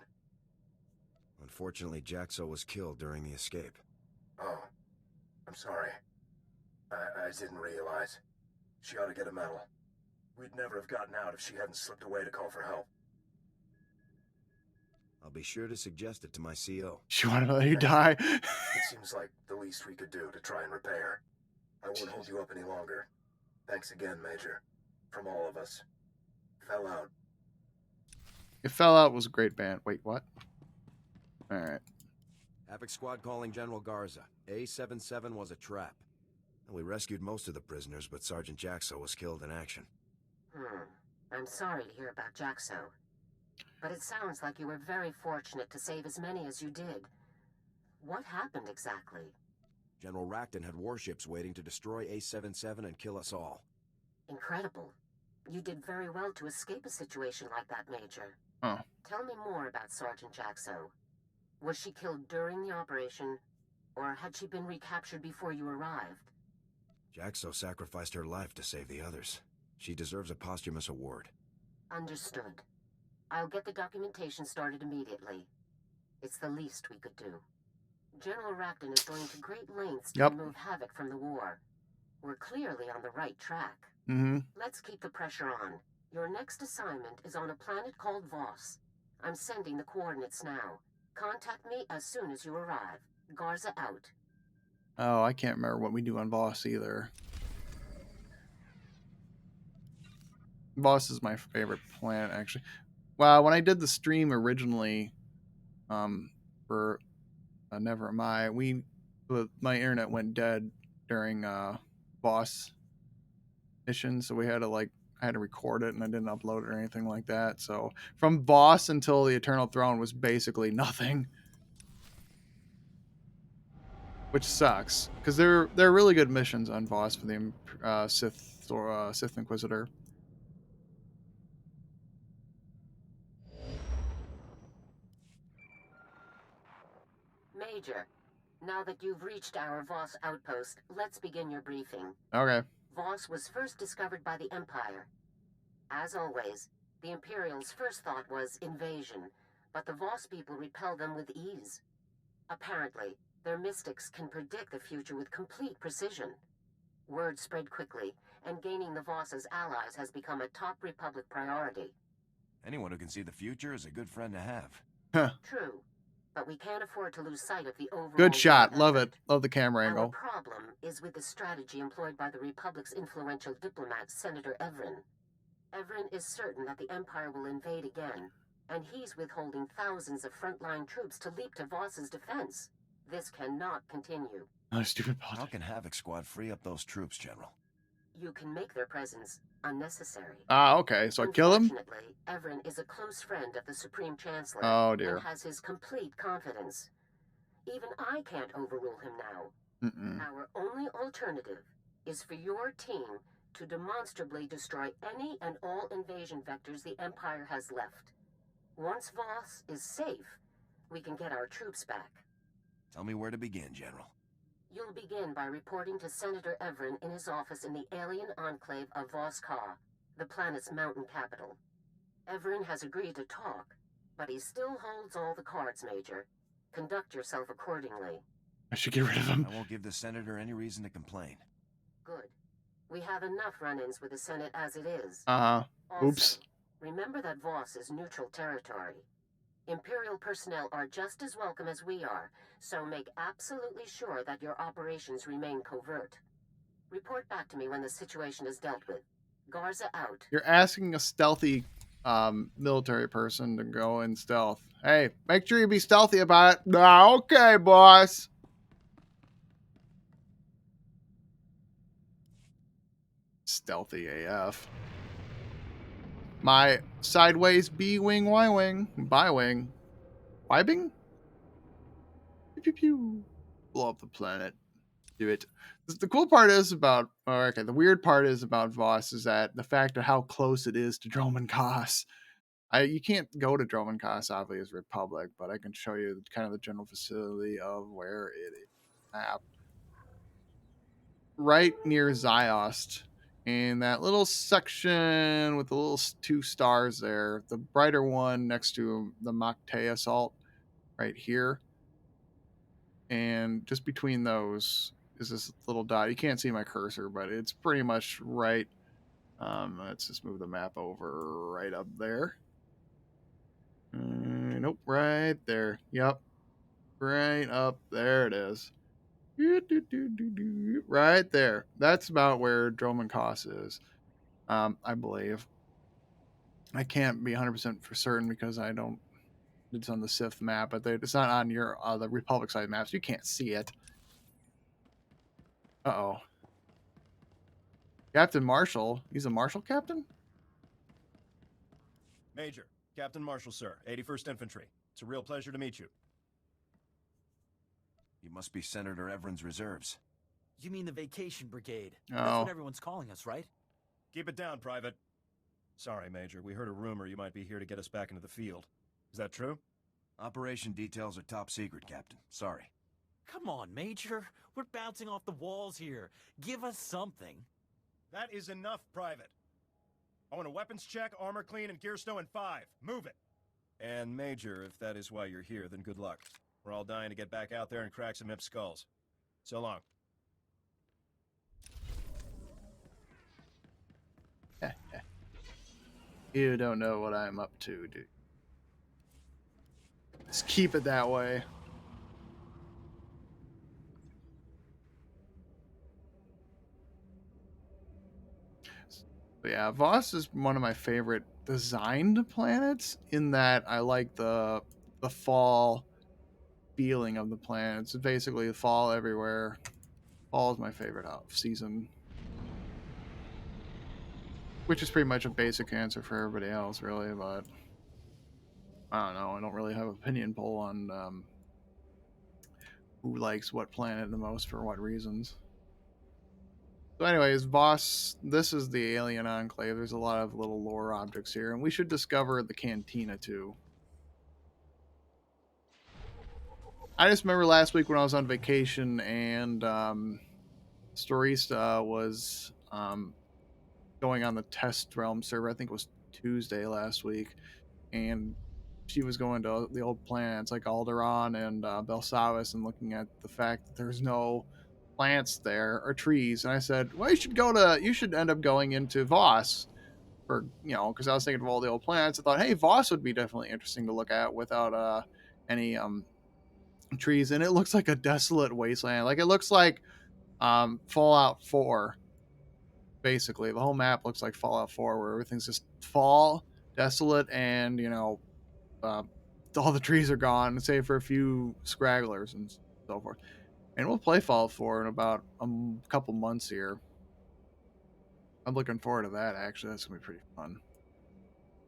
Unfortunately, Jaxo was killed during the escape. Oh. I'm sorry. I didn't realize. She ought to get a medal. We'd never have gotten out if she hadn't slipped away to call for help. I'll be sure to suggest it to my CO. She wanted to let you die. It seems like the least we could do to try and repair. I won't hold you up any longer. Thanks again, Major. From all of us. Fell out. It Fell Out was a great band. Wait, what? Alright. Havoc Squad calling General Garza. A77 was a trap. And we rescued most of the prisoners, but Sergeant Jaxo was killed in action. I'm sorry to hear about Jaxo. But it sounds like you were very fortunate to save as many as you did. What happened exactly? General Rackton had warships waiting to destroy A77 and kill us all. Incredible. You did very well to escape a situation like that, Major. Huh. Tell me more about Sergeant Jaxo. Was she killed during the operation, or had she been recaptured before you arrived? Jaxo sacrificed her life to save the others. She deserves a posthumous award. Understood. I'll get the documentation started immediately. It's the least we could do. General Rackton is going to great lengths to remove Havoc from the war. We're clearly on the right track. Let's keep the pressure on. Your next assignment is on a planet called Voss. I'm sending the coordinates now. Contact me as soon as you arrive. Garza out. Oh, I can't remember what we do on Voss either. Voss is my favorite planet, actually. Well, when I did the stream originally, for Never Am I, my internet went dead during Voss mission, so we had to I had to record it, and I didn't upload it or anything like that. So from Voss until the Eternal Throne was basically nothing, which sucks because they're really good missions on Voss for the Sith or Sith Inquisitor. Major, now that you've reached our Voss outpost, let's begin your briefing. Okay. Voss was first discovered by the Empire. As always, the Imperials' first thought was invasion, but the Voss people repel them with ease. Apparently, their mystics can predict the future with complete precision. Word spread quickly, and gaining the Voss as allies has become a top Republic priority. Anyone who can see the future is a good friend to have. True, but we can't afford to lose sight of the overall... Good shot. Love effort. it. Love the camera Our angle. problem is with the strategy employed by the Republic's influential diplomat, Senator Evren. Evren is certain that the Empire will invade again, and he's withholding thousands of frontline troops to leap to Voss's defense. This cannot continue. Oh, stupid How can Havoc Squad free up those troops, General? You can make their presence unnecessary. Ah, okay. So I kill him? Unfortunately, Evren is a close friend of the Supreme Chancellor. Oh, dear. And has his complete confidence. Even I can't overrule him now. Our only alternative is for your team to demonstrably destroy any and all invasion vectors the Empire has left. Once Voss is safe, we can get our troops back. Tell me where to begin, General. You'll begin by reporting to Senator Evren in his office in the alien enclave of Voss Ka, the planet's mountain capital. Evren has agreed to talk, but he still holds all the cards, Major. Conduct yourself accordingly. I should get rid of him. I won't give the Senator any reason to complain. Good. We have enough run-ins with the Senate as it is. Also, oops. Remember that Voss is neutral territory. Imperial personnel are just as welcome as we are, so make absolutely sure that your operations remain covert. Report back to me when the situation is dealt with. Garza out. You're asking a stealthy military person to go in stealth. Hey, make sure you be stealthy about it. Nah, okay, boss. Stealthy AF. My sideways B-wing, Y-wing, bi-wing, Y-bing? Pew, pew, pew. Blow up the planet. Do it. The cool part is about, okay, the weird part is about Voss is that the fact of how close it is to Droman Kaas. You can't go to Droman Kaas, obviously, as Republic, but I can show you kind of the general facility of where it is. Map. Right near Ziost. In that little section with the little 2 stars there, the brighter one next to the Mokte Assault right here. And just between those is this little dot. You can't see my cursor, but it's pretty much right. Let's just move the map over right up there. Nope, right there. Yep. Right up there it is. Right there. That's about where Droman Kaas is. I believe. I can't be 100% for certain because I don't It's on the Sith map, but it's not on your the Republic side maps. You can't see it. Uh-oh. Captain Marshall. He's a Marshall captain? Major, Captain Marshall, sir. 81st Infantry. It's a real pleasure to meet you. You must be Senator Everin's reserves. You mean the vacation brigade? Oh. That's what everyone's calling us, right? Keep it down, Private. Sorry, Major. We heard a rumor you might be here to get us back into the field. Is that true? Operation details are top secret, Captain. Sorry. Come on, Major. We're bouncing off the walls here. Give us something. That is enough, Private. I want a weapons check, armor clean, and gear stow in 5. Move it! And Major, if that is why you're here, then good luck. We're all dying to get back out there and crack some hip skulls. So long. You don't know what I'm up to, dude. Just keep it that way. But yeah, Voss is one of my favorite designed planets in that I like the fall feeling of the planet. It's basically fall everywhere. Fall is my favorite season. Which is pretty much a basic answer for everybody else, really, but I don't know. I don't really have an opinion poll on who likes what planet the most for what reasons. So anyways, Voss, this is the alien enclave. There's a lot of little lore objects here, and we should discover the cantina too. I just remember last week when I was on vacation and Storista was going on the test realm server. I think it was Tuesday last week, and she was going to the old planets like Alderaan and Belsavis and looking at the fact that there's no plants there or trees. And I said, well, you should end up going into Voss for, because I was thinking of all the old planets. I thought, hey, Voss would be definitely interesting to look at without any trees. And it looks like a desolate wasteland. Like it looks like Fallout 4. Basically, the whole map looks like Fallout 4, where everything's just fall, desolate, and all the trees are gone, save for a few scragglers and so forth. And we'll play Fallout 4 in about a couple months here. I'm looking forward to that, actually. That's going to be pretty fun.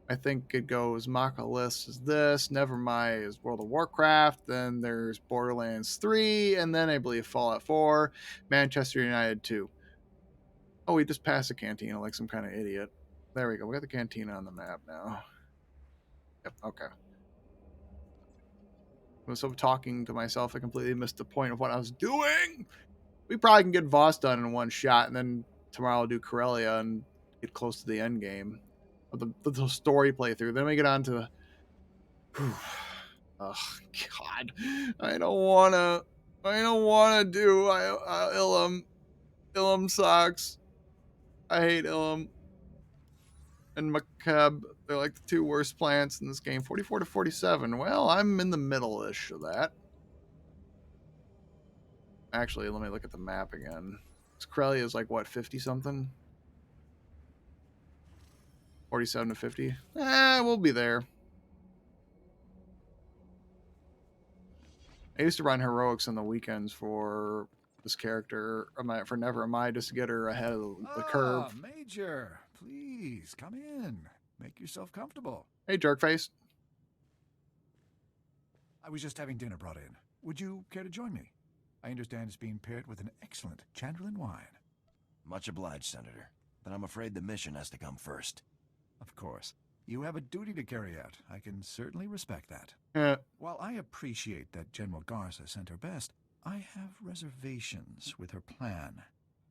I think it goes Macalist is this, Nevermind is World of Warcraft, then there's Borderlands 3, and then I believe Fallout 4, Manchester United 2. Oh, we just passed the cantina like some kind of idiot. There we go. We got the cantina on the map now. Yep, okay. I was so talking to myself, I completely missed the point of what I was doing. We probably can get Voss done in one shot, and then tomorrow I'll do Corellia and get close to the end game of the story playthrough. Then we get on to... Oh, God. I don't want to do Ilum. Ilum sucks. I hate Ilum and Makeb. They're like the two worst plants in this game. 44 to 47. Well, I'm in the middle-ish of that. Actually, let me look at the map again. Corellia is like, what, 50-something? 47 to 50? We'll be there. I used to run heroics on the weekends for this character, for Nevermind, just to get her ahead of the curve. Major, please, come in. Make yourself comfortable. Hey, jerkface. I was just having dinner brought in. Would you care to join me? I understand it's being paired with an excellent Chandlerland wine. Much obliged, Senator. But I'm afraid the mission has to come first. Of course. You have a duty to carry out. I can certainly respect that. While I appreciate that General Garza sent her best, I have reservations with her plan.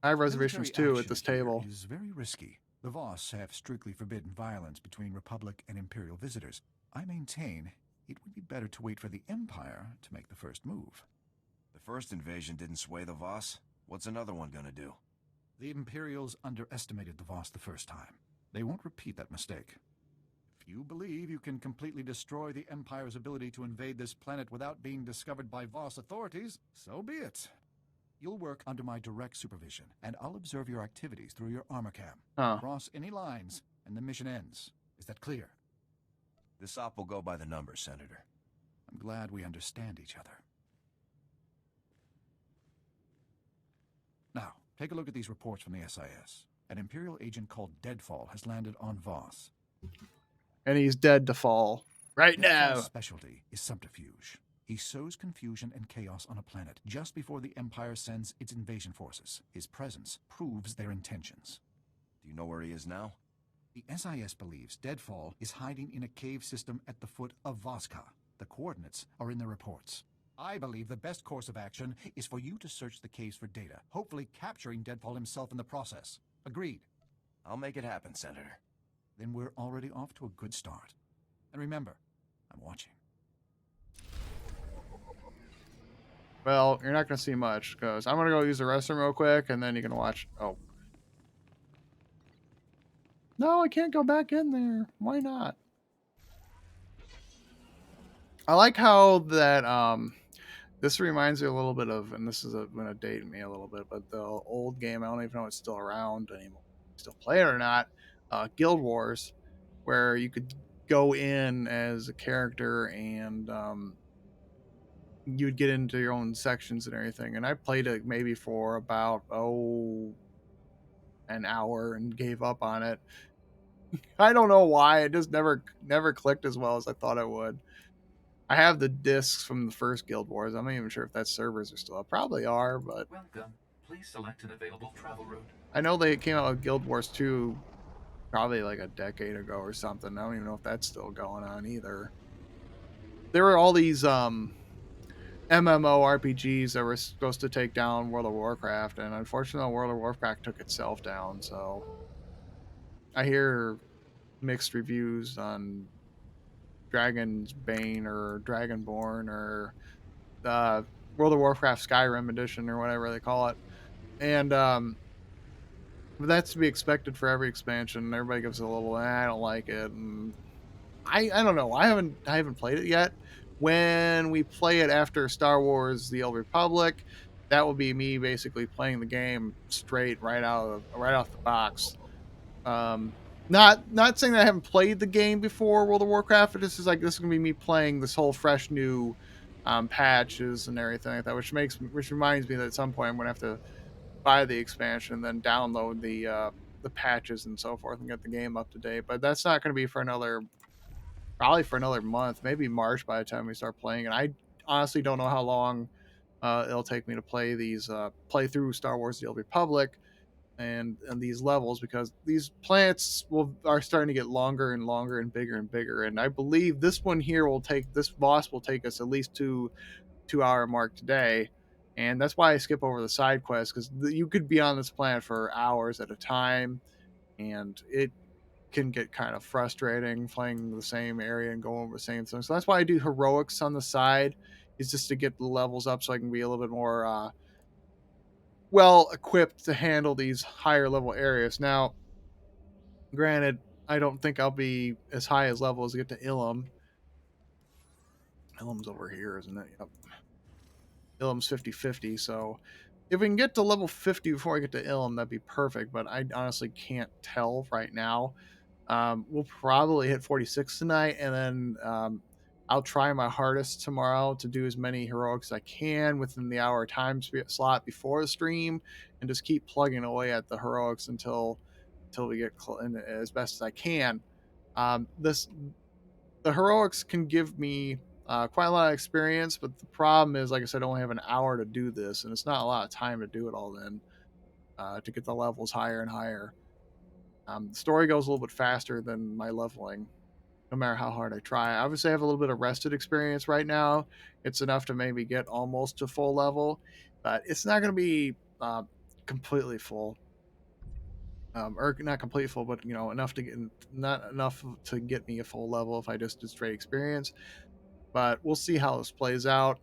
I have reservations too at this table. It is very risky. The Voss have strictly forbidden violence between Republic and Imperial visitors. I maintain it would be better to wait for the Empire to make the first move. The first invasion didn't sway the Voss. What's another one gonna do? The Imperials underestimated the Voss the first time. They won't repeat that mistake. If you believe you can completely destroy the Empire's ability to invade this planet without being discovered by Voss authorities, so be it. You'll work under my direct supervision, and I'll observe your activities through your armor cam. Cross any lines, and the mission ends. Is that clear? This op will go by the numbers, Senator. I'm glad we understand each other. Now, take a look at these reports from the SIS. An Imperial agent called Deadfall has landed on Voss. And he's dead to fall. Right now. Deadfall's specialty is subterfuge. He sows confusion and chaos on a planet just before the Empire sends its invasion forces. His presence proves their intentions. Do you know where he is now? The SIS believes Deadfall is hiding in a cave system at the foot of Voska. The coordinates are in the reports. I believe the best course of action is for you to search the caves for data, hopefully capturing Deadfall himself in the process. Agreed? I'll make it happen, Senator. Then we're already off to a good start. And remember, I'm watching. Well, you're not going to see much, because I'm going to go use the restroom real quick, and then you can watch. Oh. No, I can't go back in there. Why not? I like how that, this reminds me a little bit of, and this is going to date me a little bit, but the old game, I don't even know if it's still around anymore. Still play it or not, Guild Wars, where you could go in as a character and you'd get into your own sections and everything. And I played it maybe for about an hour and gave up on it. I don't know why. It just never clicked as well as I thought it would. I have the discs from the first Guild Wars. I'm not even sure if that servers are still up. Probably are, but Welcome. Please select an available travel route. I know they came out with Guild Wars 2 probably like a decade ago or something. I don't even know if that's still going on either. There were all these MMORPGs that were supposed to take down World of Warcraft, and unfortunately World of Warcraft took itself down, so I hear mixed reviews on Dragon's Bane or Dragonborn or World of Warcraft Skyrim edition or whatever they call it. And that's to be expected for every expansion. Everybody gives it a little, I don't like it, and I don't know. I haven't played it yet. When we play it after Star Wars: The Old Republic, that will be me basically playing the game straight right off the box. Not saying that I haven't played the game before World of Warcraft, but this is gonna be me playing this whole fresh new patches and everything like that, which reminds me that at some point I'm gonna have to buy the expansion and then download the patches and so forth and get the game up to date. But that's not gonna be for probably for another month, maybe March by the time we start playing. And I honestly don't know how long it'll take me to play through Star Wars: The Old Republic and these levels, because these planets are starting to get longer and longer and bigger. And I believe this boss will take us at least to 2 hour mark today. And that's why I skip over the side quests, because you could be on this planet for hours at a time, and it can get kind of frustrating playing the same area and going over the same thing. So that's why I do heroics on the side, is just to get the levels up so I can be a little bit more well equipped to handle these higher level areas. Now, granted, I don't think I'll be as high as level as to get to Ilum. Ilum's over here, isn't it? Yep. Ilum's 50-50, so if we can get to level 50 before I get to Ilum, that'd be perfect, but I honestly can't tell right now. We'll probably hit 46 tonight, and then I'll try my hardest tomorrow to do as many heroics as I can within the hour time slot before the stream, and just keep plugging away at the heroics until we get as best as I can. The heroics can give me quite a lot of experience, but the problem is, like I said, I only have an hour to do this, and it's not a lot of time to do it all then to get the levels higher and higher. The story goes a little bit faster than my leveling, no matter how hard I try. Obviously, I have a little bit of rested experience right now. It's enough to maybe get almost to full level, but it's not going to be completely full. Or not completely full, but enough to get not enough to get me a full level if I just did straight experience. But we'll see how this plays out.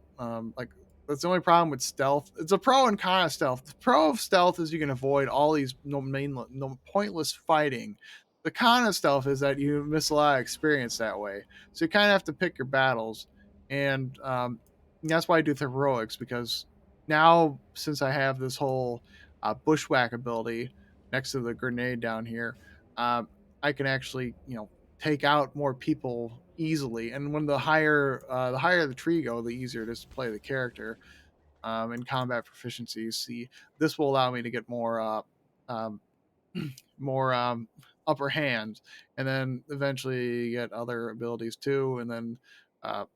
That's the only problem with stealth. It's a pro and con of stealth. The pro of stealth is you can avoid all these no pointless fighting. The con of stealth is that you miss a lot of experience that way. So you kind of have to pick your battles, and that's why I do heroics, because now since I have this whole bushwhack ability next to the grenade down here, I can actually take out more people easily. And when the higher the tree go, the easier it is to play the character. In combat proficiencies, see, this will allow me to get um, more upper hand, and then eventually get other abilities too. And then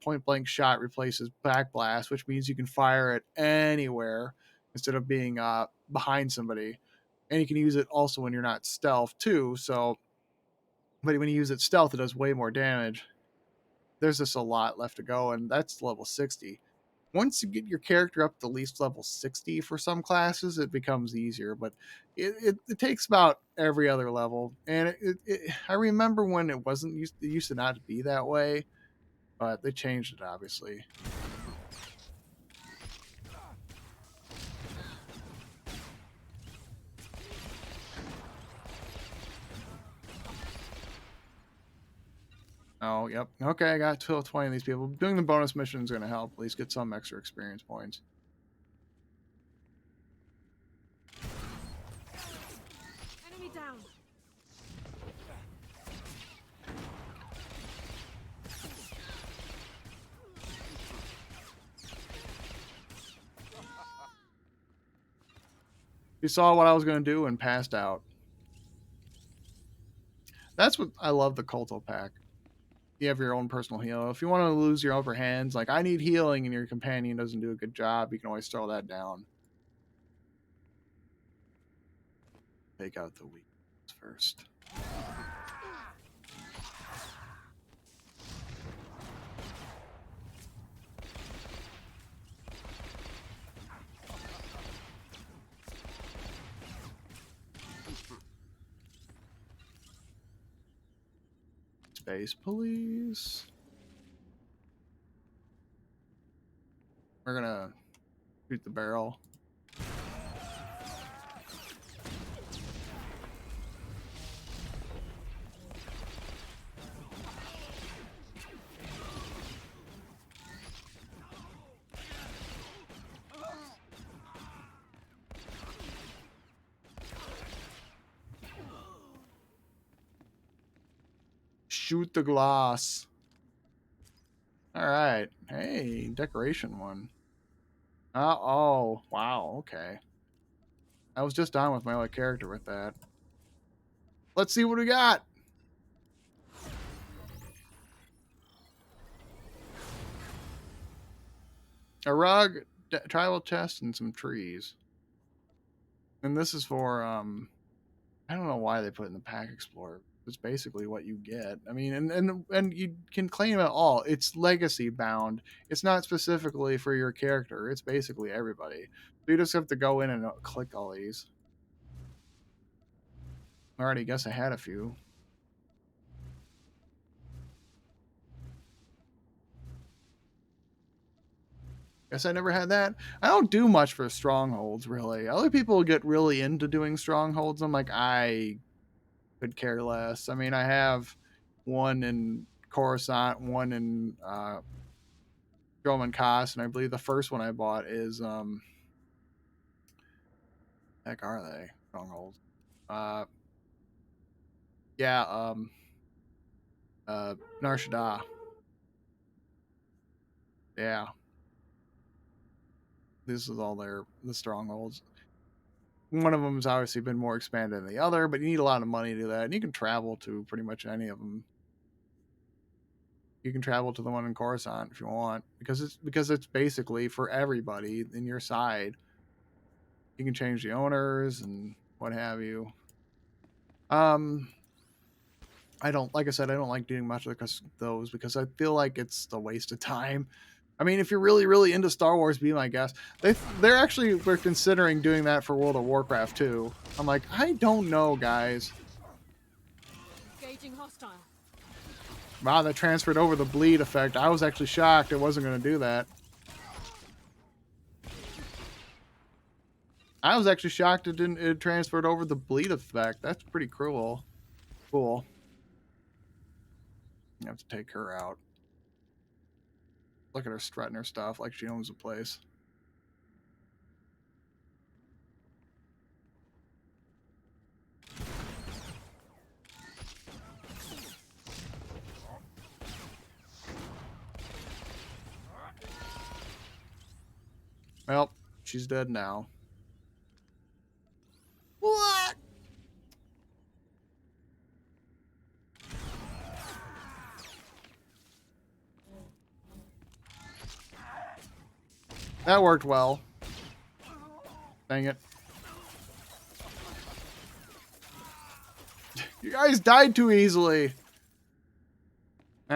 point blank shot replaces back blast, which means you can fire it anywhere instead of being behind somebody. And you can use it also when you're not stealth too. So, but when you use it stealth, it does way more damage. There's just a lot left to go, and that's level 60. Once you get your character up to at least level 60 for some classes, it becomes easier, but it takes about every other level. And I remember when it used to not be that way, but they changed it, obviously. Oh, yep. Okay, I got 20 of these people. Doing the bonus mission is going to help at least get some extra experience points. Enemy down. You saw what I was going to do and passed out. That's what I love the Culto pack. You have your own personal heal. If you want to lose your upper hands, like I need healing and your companion doesn't do a good job, you can always throw that down. Take out the weak ones first. Space police. We're gonna shoot the barrel. Shoot the glass. All right. Hey, decoration one. Oh, wow. Okay. I was just on with my other character with that. Let's see what we got. A rug, tribal chest, and some trees. And this is for I don't know why they put it in the pack explorer. It's basically what you get. I mean, and you can claim it all. It's legacy bound. It's not specifically for your character. It's basically everybody. So you just have to go in and click all these. I already guess I had a few. Guess I never had that. I don't do much for strongholds, really. Other people get really into doing strongholds. I'm like, I could care less. I mean, I have one in Coruscant, one in Roman Cost, and I believe the first one I bought is heck are they strongholds? Yeah, Nar Shaddaa. Yeah, this is all the strongholds. One of them has obviously been more expanded than the other, but you need a lot of money to do that, and you can travel to pretty much any of them. You can travel to the one in Coruscant if you want, because it's basically for everybody in your side. You can change the owners and what have you. I don't, like I said, I don't like doing much of those because I feel like it's a waste of time. I mean, if you're really, really into Star Wars, be my guest. We're considering doing that for World of Warcraft too. I'm like, I don't know, guys. Engaging hostile. Wow, that transferred over the bleed effect. I was actually shocked it wasn't going to do that. I was actually shocked it transferred over the bleed effect. That's pretty cruel. Cool. You have to take her out. Look at her strutting her stuff like she owns the place. Well, she's dead now. What? That worked well. Dang it. You guys died too easily.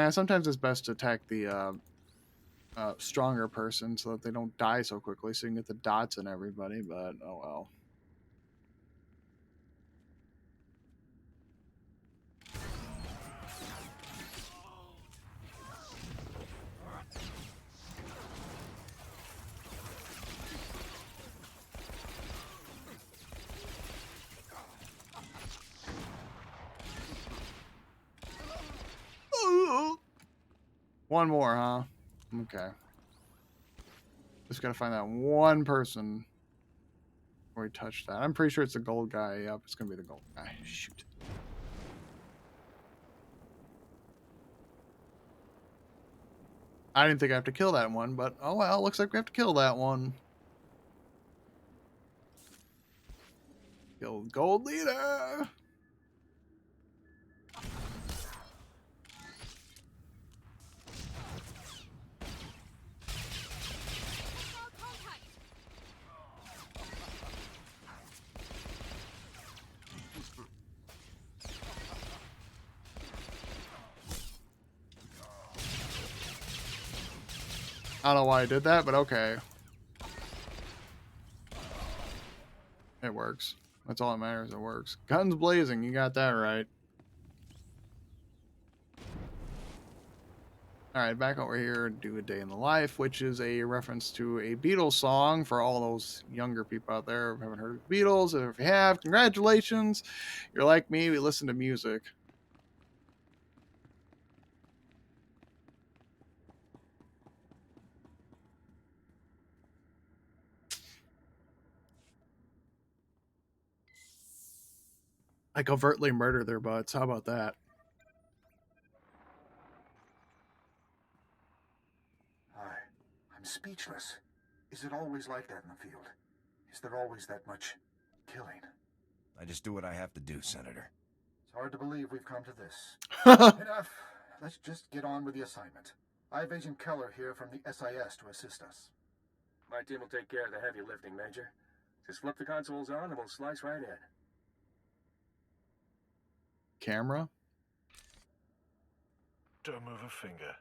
Sometimes it's best to attack the stronger person so that they don't die so quickly so you can get the dots in everybody, but oh well. One more, huh? Okay. Just gotta find that one person where he touched that. I'm pretty sure it's the gold guy. Yep, it's gonna be the gold guy. Shoot. I didn't think I have to kill that one, but oh well, looks like we have to kill that one. Kill gold leader! I don't know why I did that, but okay. It works. That's all that matters. It works. Guns blazing. You got that right. Alright, back over here. Do a Day in the Life, which is a reference to a Beatles song for all those younger people out there who haven't heard of the Beatles. And if you have, congratulations. You're like me. We listen to music. Like overtly murder their butts. How about that? I'm speechless. Is it always like that in the field? Is there always that much killing? I just do what I have to do, Senator. It's hard to believe we've come to this. Enough. Let's just get on with the assignment. I have Agent Keller here from the SIS to assist us. My team will take care of the heavy lifting, Major. Just flip the consoles on and we'll slice right in. Camera? Don't move a finger.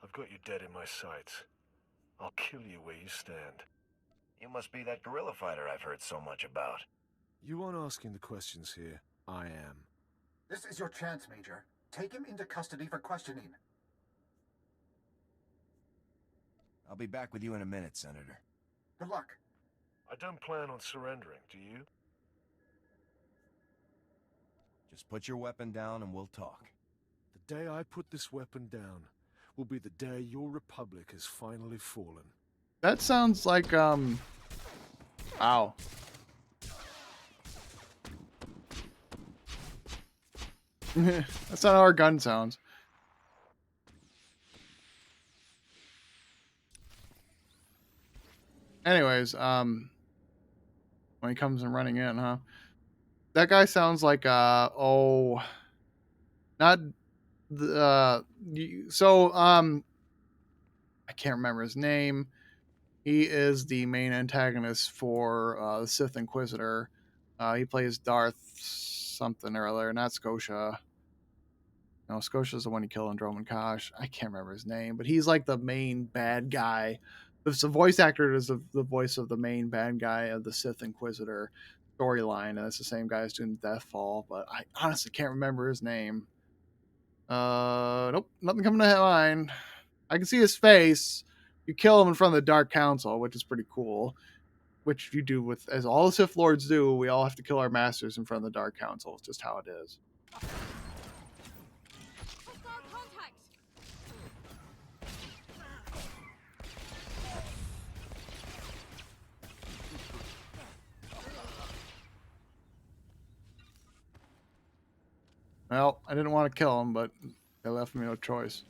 I've got you dead in my sights. I'll kill you where you stand. You must be that guerrilla fighter I've heard so much about. You aren't asking the questions here. I am. This is your chance, Major. Take him into custody for questioning. I'll be back with you in a minute, Senator. Good luck. I don't plan on surrendering, do you? Just put your weapon down and we'll talk. The day I put this weapon down will be the day your republic has finally fallen. That sounds like, Ow. That's not how our gun sounds. Anyways, when he comes and running in, huh? That guy sounds like, not the, I can't remember his name. He is the main antagonist for the Sith Inquisitor. He plays Darth something or other, not Scotia. No, Scotia's the one he killed in Droman Kosh. I can't remember his name, but he's like the main bad guy. The voice actor is the voice of the main bad guy of the Sith Inquisitor storyline, and it's the same guy who's doing Deathfall, but I honestly can't remember his name. Nope, nothing coming to mind. I can see his face. You kill him in front of the Dark Council, which is pretty cool. Which you do with, as all the Sith Lords do, we all have to kill our masters in front of the Dark Council. It's just how it is. Well, I didn't want to kill him, but they left me no choice.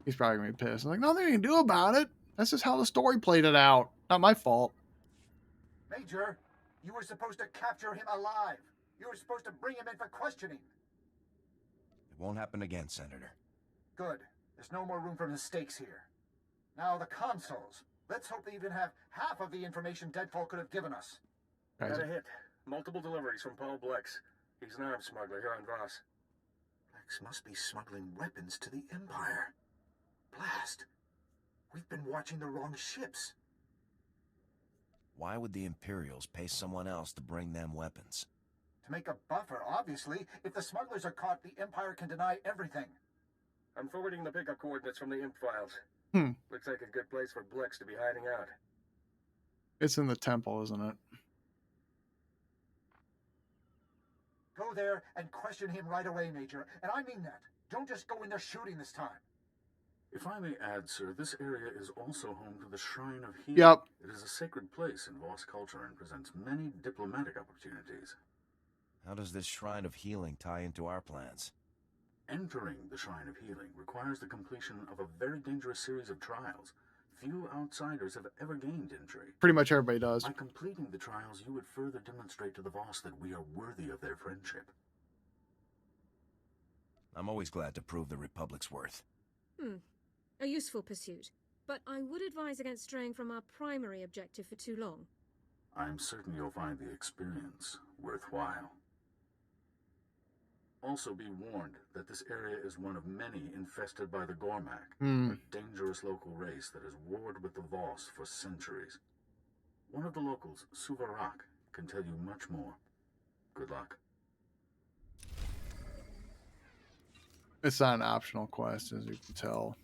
He's probably gonna be pissed. I'm like, nothing you can do about it. That's just how the story played it out. Not my fault. Major, you were supposed to capture him alive. You were supposed to bring him in for questioning. It won't happen again, Senator. Good. There's no more room for mistakes here. Now the consoles. Let's hope they even have half of the information Deadfall could have given us. Guys, Got a hit. Multiple deliveries from Paul Blex. He's an arms smuggler here on Voss. Blex must be smuggling weapons to the Empire. Blast. We've been watching the wrong ships. Why would the Imperials pay someone else to bring them weapons? To make a buffer, obviously. If the smugglers are caught, the Empire can deny everything. I'm forwarding the pickup coordinates from the imp files. Hmm. Looks like a good place for Blex to be hiding out. It's in the temple, isn't it? Go there and question him right away, Major. And I mean that. Don't just go in there shooting this time. If I may add, sir, this area is also home to the Shrine of Healing. Yep. It is a sacred place in Voss culture and presents many diplomatic opportunities. How does this Shrine of Healing tie into our plans? Entering the Shrine of Healing requires the completion of a very dangerous series of trials. Few outsiders have ever gained entry. Pretty much everybody does. By completing the trials, you would further demonstrate to the Voss that we are worthy of their friendship. I'm always glad to prove the Republic's worth. A useful pursuit. But I would advise against straying from our primary objective for too long. I am certain you'll find the experience worthwhile. Also be warned that this area is one of many infested by the Gormak, a dangerous local race that has warred with the Voss for centuries. One of the locals, Suvarak, can tell you much more. Good luck. It's not an optional quest, as you can tell.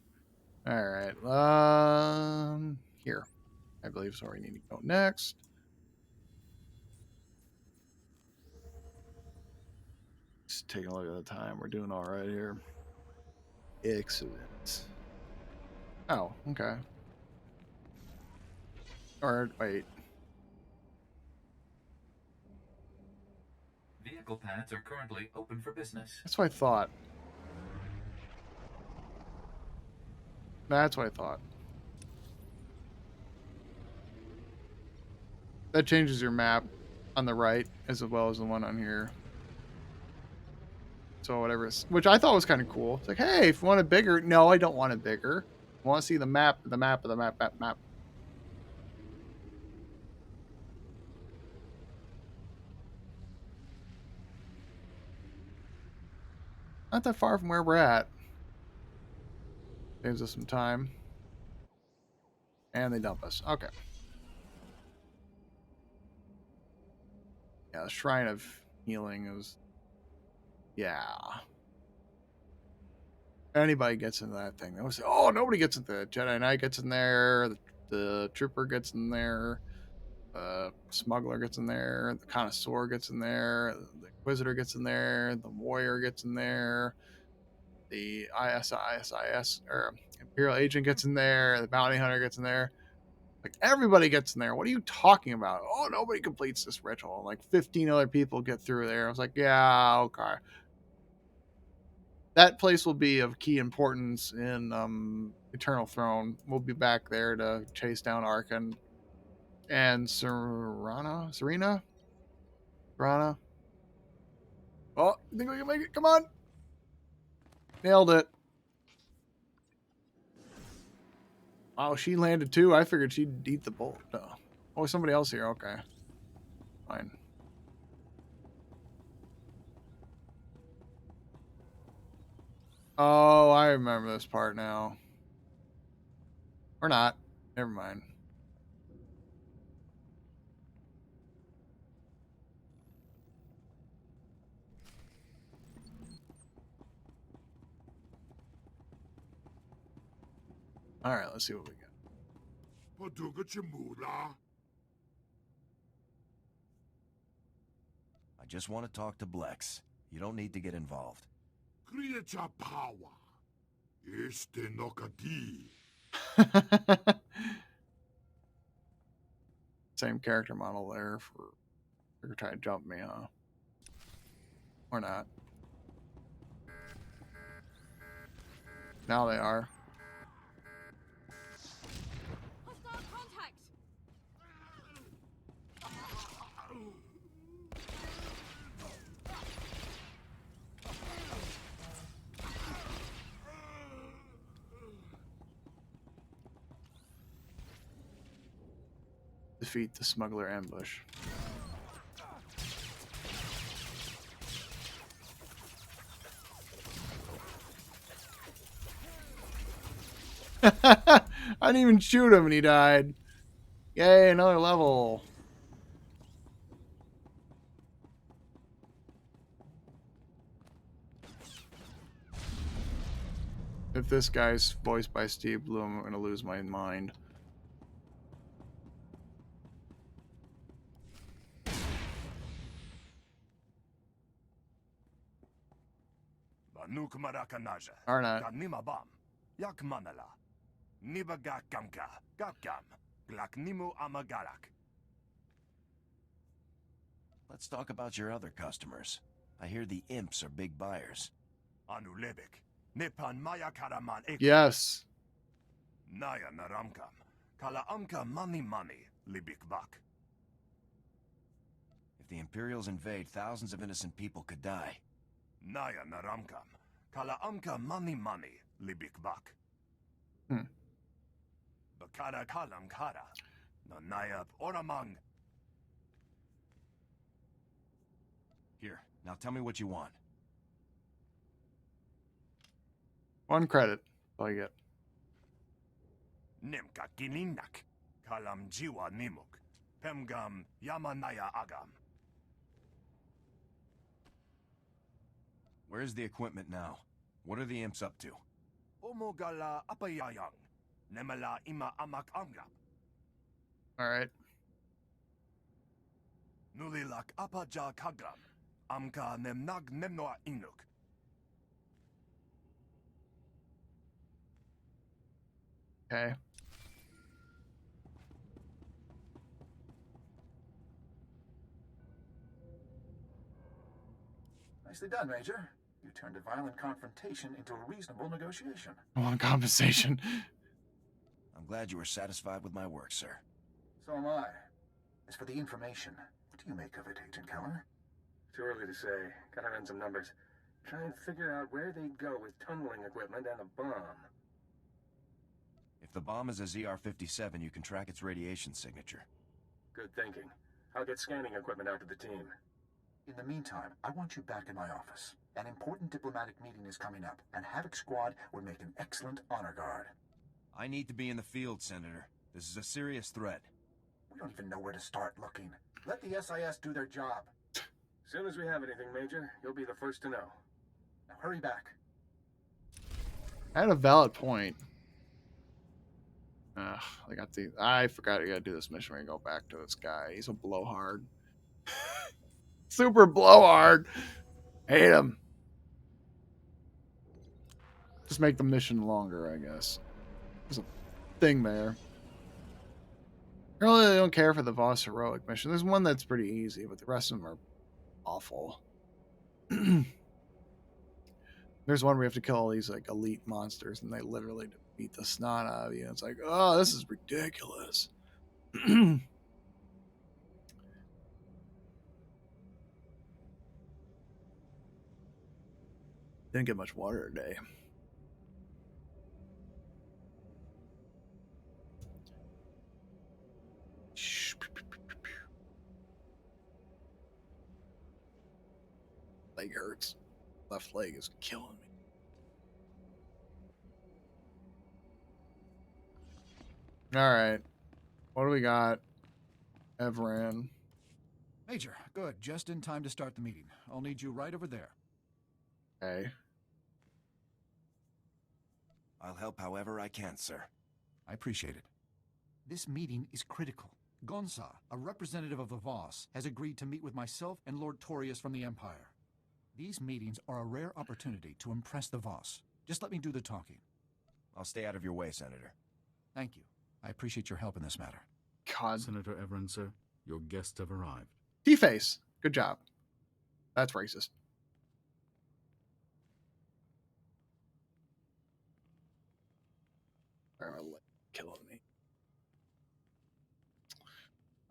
Alright. Here. I believe is where we need to go next. Just taking a look at the time. We're doing alright here. Excellent. Oh, okay. Or, wait. Vehicle paths are currently open for business. That's what I thought. That's what I thought. That changes your map on the right as well as the one on here. So whatever it's, which I thought was kind of cool. It's like, hey, if you want it bigger, no, I don't want it bigger. I want to see the map, the map of the map. Not that far from where we're at. Saves us some time. And they dump us. Okay. Yeah, the Shrine of Healing is... Yeah. Anybody gets into that thing. They always say, oh, nobody gets into it. Jedi Knight gets in there. The Trooper gets in there. The Smuggler gets in there. The Connoisseur gets in there. The Inquisitor gets in there. The Warrior gets in there. The ISIS or Imperial Agent gets in there. The Bounty Hunter gets in there. Like, everybody gets in there. What are you talking about? Oh, nobody completes this ritual. Like, 15 other people get through there. I was like, yeah, okay. That place will be of key importance in Eternal Throne. We'll be back there to chase down Arkan and Serena. Oh, you think we can make it? Come on. Nailed it. Oh, she landed too. I figured she'd eat the bullet. No. Oh, somebody else here. Okay. Fine. Oh, I remember this part now. Or not. Never mind. All right, let's see what we got. I just want to talk to Blex. You don't need to get involved. Creature power. Este nokadi. Same character model there for... They're trying to jump me, huh? Or not. Now they are. defeat the smuggler ambush. I didn't even shoot him and he died. Yay, another level. If this guy's voiced by Steve Bloom, I'm gonna lose my mind. Or not. Let's talk about your other customers. I hear the imps are big buyers. Yes. Naya naramkam. Kala amka mani libikbak. If the Imperials invade, thousands of innocent people could die. Naya naramkam. Kala amka mani libikbak. Bakara kalam kara. Nanaya oramang. Here, now tell me what you want. 1 credit. That's all you get. Nimka kininak. Kalam jiwa nimuk. Pemgam yamanaya agam. Where's the equipment now? What are the imps up to? Omogala apayayang. Nemala ima amak amgam. Alright. Nulilak apaja kagam. Amka nemnag nemnoa inuk. Okay. Nicely done, Major. You turned a violent confrontation into a reasonable negotiation. I want compensation. I'm glad you were satisfied with my work, sir. So am I. As for the information, what do you make of it, Agent Keller? Too early to say. Gotta run some numbers. Try and figure out where they'd go with tunneling equipment and a bomb. If the bomb is a ZR-57, you can track its radiation signature. Good thinking. I'll get scanning equipment out to the team. In the meantime, I want you back in my office. An important diplomatic meeting is coming up, and Havoc Squad would make an excellent honor guard. I need to be in the field, Senator. This is a serious threat. We don't even know where to start looking. Let the SIS do their job. Soon as we have anything, Major, you'll be the first to know. Now hurry back. I had a valid point. I forgot you gotta do this mission where you go back to this guy. He's a blowhard. Super blowhard. Hate him. Just make the mission longer, I guess. There's a thing there. I really don't care for the Voss heroic mission. There's one that's pretty easy, but the rest of them are awful. There's one where you have to kill all these like elite monsters, and they literally beat the snot out of you. It's like, oh, this is ridiculous. Didn't get much water today. Leg hurts. Left leg is killing me. Alright. What do we got? Evran. Major, good. Just in time to start the meeting. I'll need you right over there. Okay. I'll help however I can, sir. I appreciate it. This meeting is critical. Gonza, a representative of the Voss, has agreed to meet with myself and Lord Torius from the Empire. These meetings are a rare opportunity to impress the Voss. Just let me do the talking. I'll stay out of your way, Senator. Thank you. I appreciate your help in this matter. God. Senator Evran, sir, your guests have arrived. T-Face. Good job. That's racist. Killing me.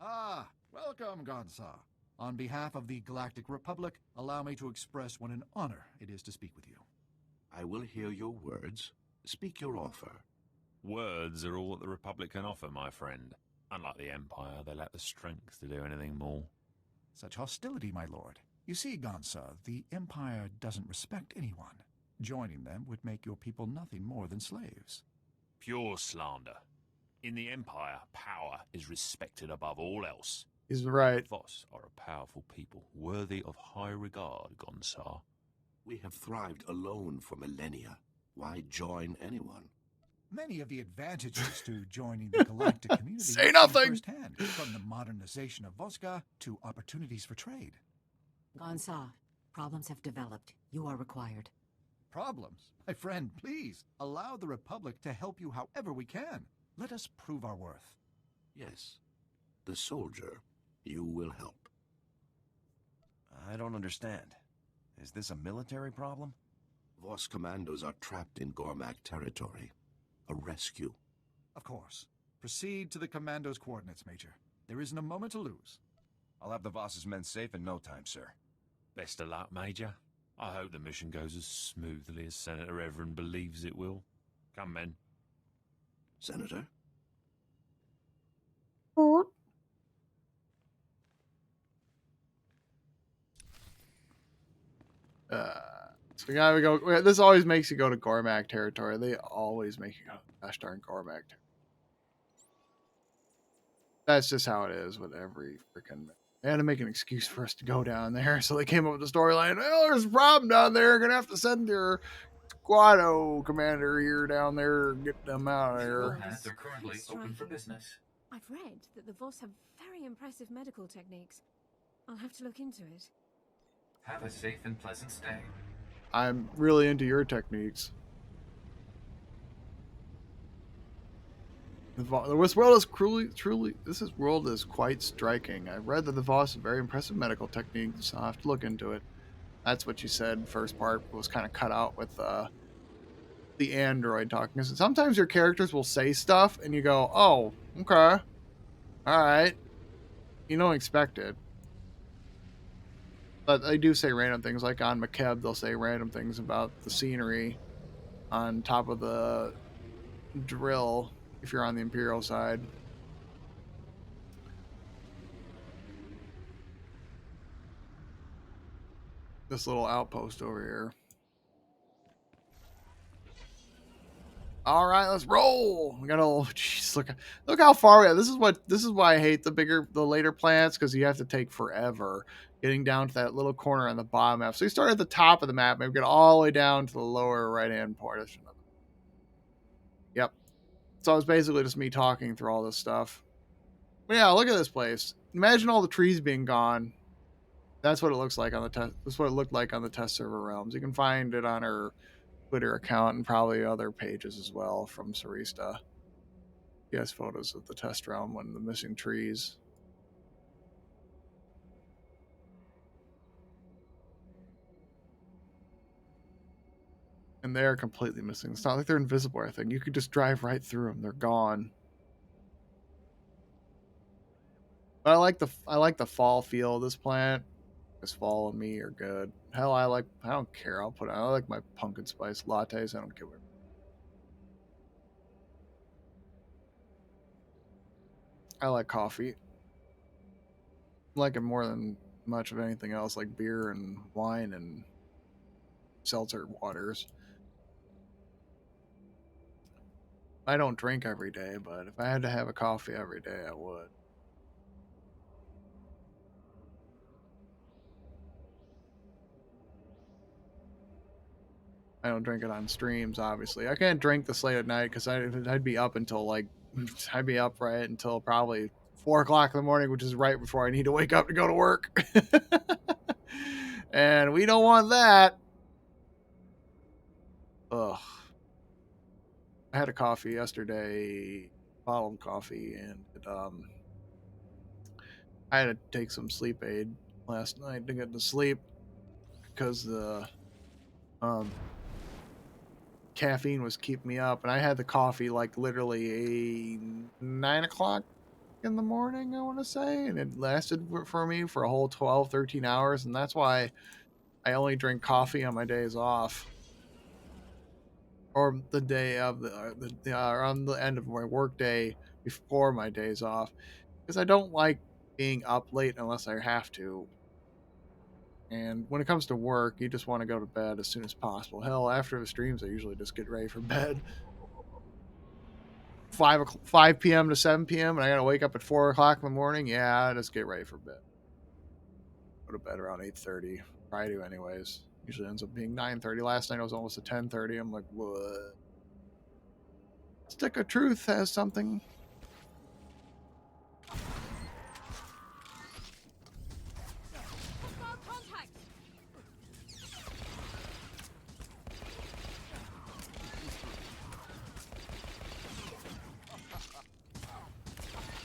Ah, welcome, Gonza. On behalf of the Galactic Republic, allow me to express what an honor it is to speak with you. I will hear your words. Speak your offer. Words are all that the Republic can offer, my friend. Unlike the Empire, they lack the strength to do anything more. Such hostility, my lord. You see, Gonsa, the Empire doesn't respect anyone. Joining them would make your people nothing more than slaves. Pure slander. In the Empire, power is respected above all else. He's right. Voss are a powerful people, worthy of high regard, Gonsar. We have thrived alone for millennia. Why join anyone? Many of the advantages to joining the galactic community Say nothing! firsthand, from the modernization of Voska to opportunities for trade. Gonsa, problems have developed. You are required. Problems? My friend, please, allow the Republic to help you however we can. Let us prove our worth. Yes. The soldier, you will help. I don't understand. Is this a military problem? Voss commandos are trapped in Gormak territory. A rescue. Of course. Proceed to the commando's coordinates, Major. There isn't a moment to lose. I'll have the Voss's men safe in no time, sir. Best of luck, Major. I hope the mission goes as smoothly as Senator Everin believes it will. Come, men. Senator? What? So we gotta go. This always makes you go to Gormak territory. They always make you go. Gosh darn Gormak. That's just how it is with every freaking. They had to make an excuse for us to go down there, so they came up with the storyline. Oh, there's a problem down there. Gonna have to send your squado commander here down there and get them out of there. Paths are currently open for business. I've read that the Voss have very impressive medical techniques. I'll have to look into it. Have a safe and pleasant stay. I'm really into your techniques. This world is truly. This world is quite striking. I've read that the Voss have very impressive medical techniques. I'll have to look into it. That's what you said. First part was kind of cut out with the android talking. Because sometimes your characters will say stuff, and you go, "Oh, okay, all right." You don't expect it. But they do say random things, like on McKeb, they'll say random things about the scenery on top of the drill if you're on the Imperial side. This little outpost over here. All right, let's roll. We got a jeez, look how far we are. This is why I hate the later planets, because you have to take forever getting down to that little corner on the bottom map. So you start at the top of the map, maybe get all the way down to the lower right-hand portion of it. Yep. So it's basically just me talking through all this stuff. But yeah, look at this place. Imagine all the trees being gone. That's what it looks like on the test. That's what it looked like on the test server realms. You can find it on her Twitter account and probably other pages as well from Sarista. He has photos of the test realm when the missing trees. And they're completely missing. It's not like they're invisible or anything. You could just drive right through them. They're gone. But I like the fall feel of this plant. This fall and me are good. Hell, I don't care. I like my pumpkin spice lattes. I don't give a. I like coffee. I like it more than much of anything else, like beer and wine and seltzer waters. I don't drink every day, but if I had to have a coffee every day, I would. I don't drink it on streams, obviously. I can't drink this late at night because I'd be up until I'd be up right until probably 4 o'clock in the morning, which is right before I need to wake up to go to work. And we don't want that. Ugh. I had a coffee yesterday, bottled coffee, and I had to take some sleep aid last night to get to sleep because the caffeine was keeping me up, and I had the coffee like literally 9 o'clock in the morning, I want to say, and it lasted for me for a whole 12, 13 hours, and that's why I only drink coffee on my days off. or the day of or on the end of my work day before my days off, because I don't like being up late unless I have to. And when it comes to work, you just want to go to bed as soon as possible. Hell, after the streams, I usually just get ready for bed. 5 p.m. to 7 p.m. and I gotta wake up at 4 o'clock in the morning. Yeah, I just get ready for bed. Go to bed around 8:30. Try to, anyways. Usually ends up being 9:30. Last night it was almost at 10:30. I'm like, what? Stick of Truth has something.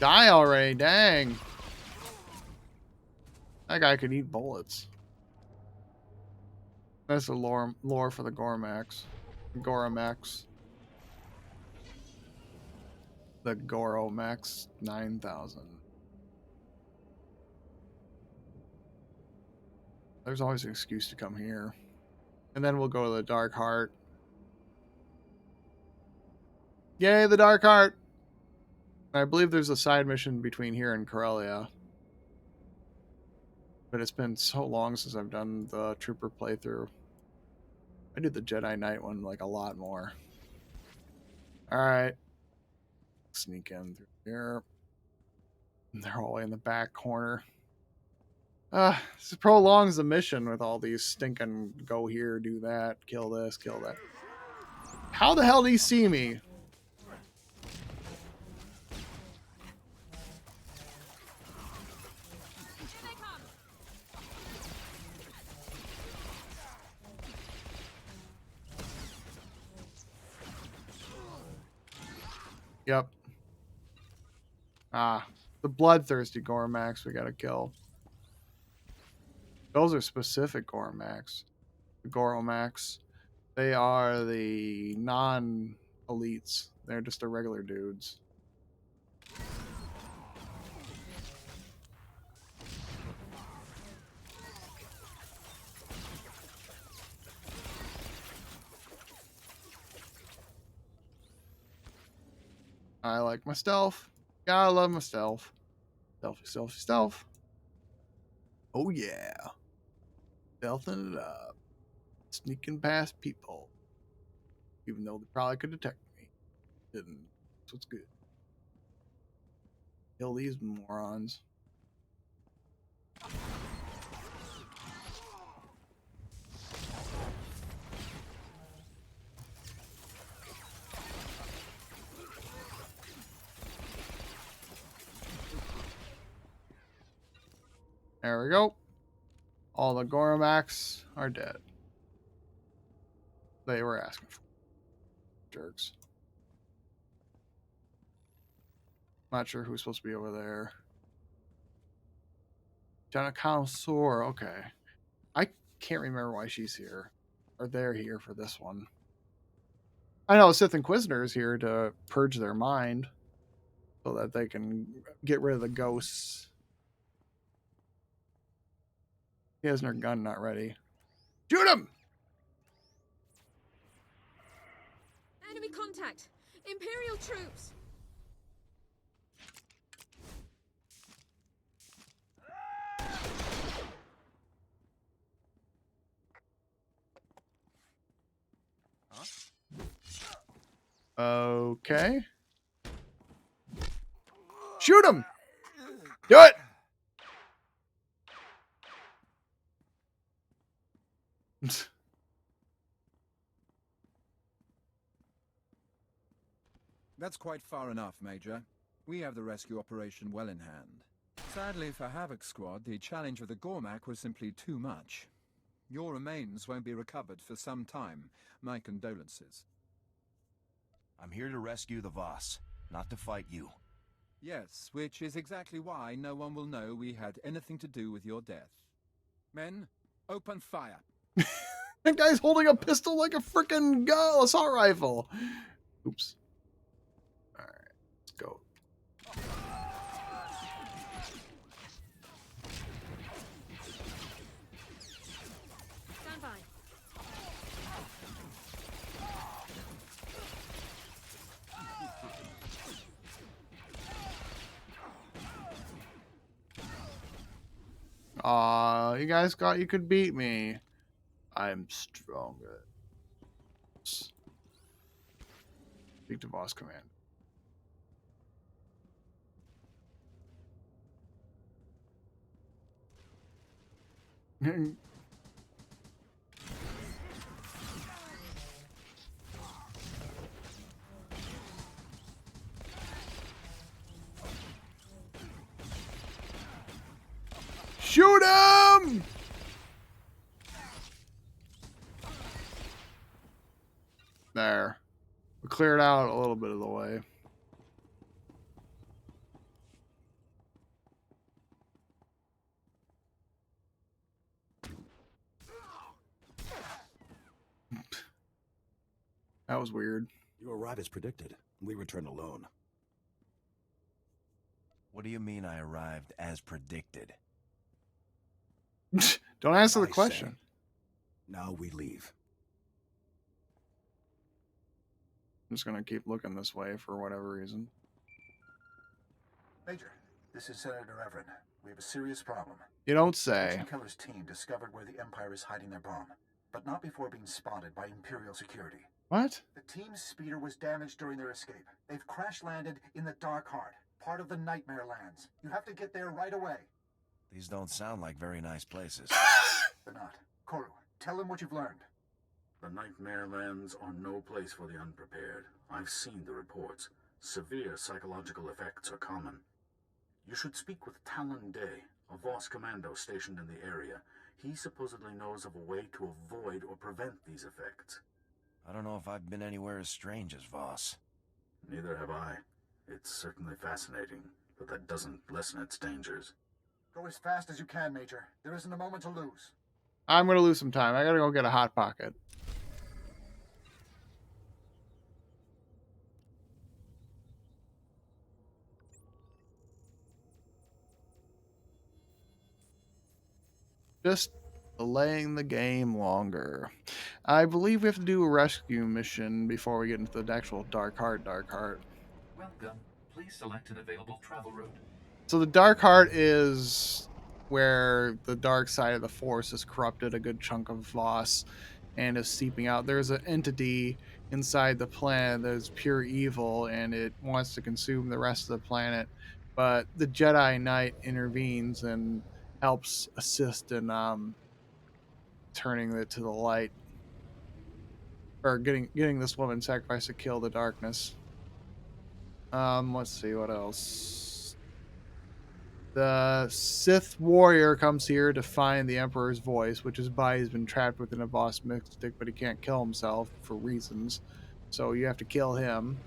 Die already, dang. That guy could eat bullets. That's the lore for the Gormax. Goromax. The Goromax 9000. There's always an excuse to come here. And then we'll go to the Dark Heart. Yay, the Dark Heart! I believe there's a side mission between here and Corellia. But it's been so long since I've done the Trooper playthrough. I did the Jedi Knight one like a lot more. Alright. Sneak in through here. They're all the way in the back corner. This prolongs the mission with all these stinking go here, do that, kill this, kill that. How the hell do you see me? Yep. The bloodthirsty Gormax we gotta kill. Those are specific Gormax. The Goromax. They are the non-elites. They're just the regular dudes. I like my stealth. Gotta love my stealth. Stealthy, stealthy, stealth. Oh yeah. Stealthing it up. Sneaking past people. Even though they probably could detect me. Didn't. That's what's good. Kill these morons. There we go. All the Goromax are dead. They were asking for jerks. Not sure who's supposed to be over there. Jenna Connoisseur, okay. I can't remember why she's here. Or they're here for this one. I know Sith Inquisitor is here to purge their mind. So that they can get rid of the ghosts. He has her gun not ready. Shoot him! Enemy contact! Imperial troops! Okay. Shoot him! Do it! That's quite far enough, Major. We have the rescue operation well in hand. Sadly for Havoc Squad, the challenge of the Gormak was simply too much. Your remains won't be recovered for some time. My condolences. I'm here to rescue the Voss, not to fight you. Yes, which is exactly why no one will know we had anything to do with your death. Men, open fire. That guy's holding a pistol like a frickin' assault rifle. Oops. Alright, let's go. Stand by. Aw, you guys thought you could beat me. I'm stronger. Speak to boss command. Shoot him! There. We cleared out a little bit of the way. That was weird. You arrive as predicted. We return alone. What do you mean I arrived as predicted? Don't answer the I question. say, now we leave. I'm just gonna keep looking this way for whatever reason. Major, this is Senator Everett. We have a serious problem. You don't say. Agent Keller's team discovered where the Empire is hiding their bomb, but not before being spotted by Imperial security. What? The team's speeder was damaged during their escape. They've crash-landed in the Dark Heart, part of the Nightmare Lands. You have to get there right away. These don't sound like very nice places. They're not. Koru, tell him what you've learned. The Nightmare Lands are no place for the unprepared. I've seen the reports. Severe psychological effects are common. You should speak with Talon Day, a Voss commando stationed in the area. He supposedly knows of a way to avoid or prevent these effects. I don't know if I've been anywhere as strange as Voss. Neither have I. It's certainly fascinating, but that doesn't lessen its dangers. Go as fast as you can, Major. There isn't a moment to lose. I'm gonna lose some time. I gotta go get a hot pocket. Just delaying the game longer. I believe we have to do a rescue mission before we get into the actual Dark Heart. Welcome. Please select an available travel route. So the Dark Heart is where the dark side of the Force has corrupted a good chunk of Voss and is seeping out. There's an entity inside the planet that is pure evil and it wants to consume the rest of the planet. But the Jedi Knight intervenes and helps assist in turning it to the light, or getting this woman sacrificed to kill the darkness. Let's see what else. The Sith warrior comes here to find the Emperor's voice, which is why he's been trapped within a Voss mystic, but he can't kill himself for reasons. So you have to kill him.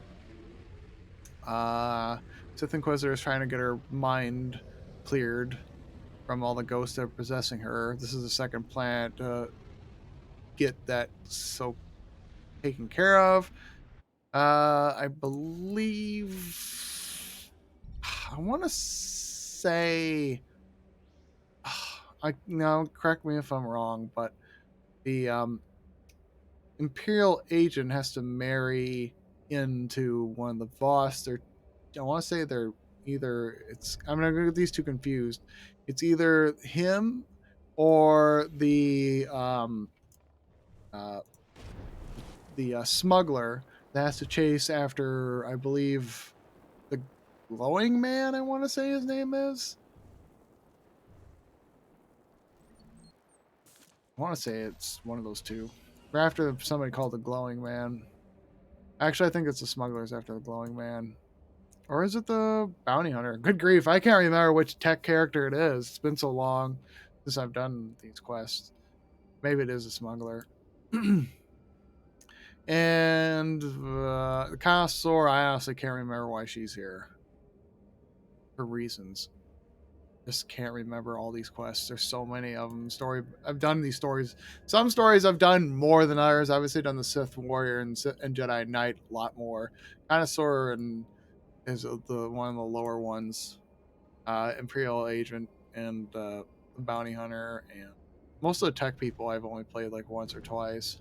Sith Inquisitor is trying to get her mind cleared from all the ghosts that are possessing her. This is the second planet to get that so taken care of. I believe I want to say correct me if I'm wrong, but the Imperial agent has to marry into one of the Voss. I want to say they're either I'm gonna get these two confused. It's either him or the smuggler that has to chase after, I believe, the glowing man. I want to say his name is. I want to say it's one of those two. Or after somebody called the glowing man. Actually, I think it's the smugglers after the glowing man. Or is it the bounty hunter? Good grief, I can't remember which tech character it is. It's been so long since I've done these quests. Maybe it is a smuggler. And the connoisseur, I honestly can't remember why she's here. For reasons. Just can't remember all these quests. There's so many of them. I've done these stories. Some stories I've done more than others. I've obviously done the Sith Warrior and Jedi Knight a lot more. Connoisseur is the one of the lower ones. Imperial Agent and the Bounty Hunter, and most of the tech people I've only played like once or twice.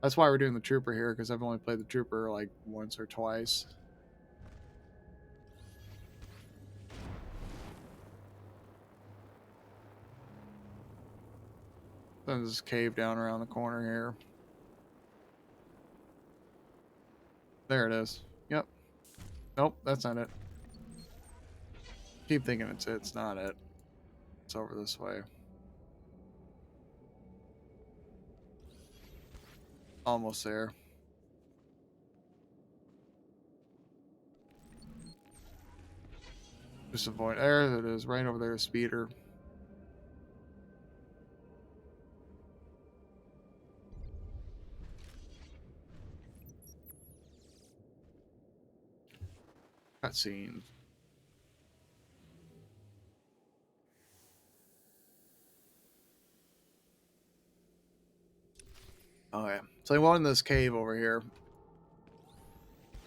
That's why we're doing the Trooper here, because I've only played the Trooper like once or twice. There's this cave down around the corner here. There it is. Yep. Nope, that's not it. Keep thinking it's it. It's not it. It's over this way. Almost there. Just avoid. There it is. Right over there, speeder. Cutscenes. Okay. So they went in this cave over here.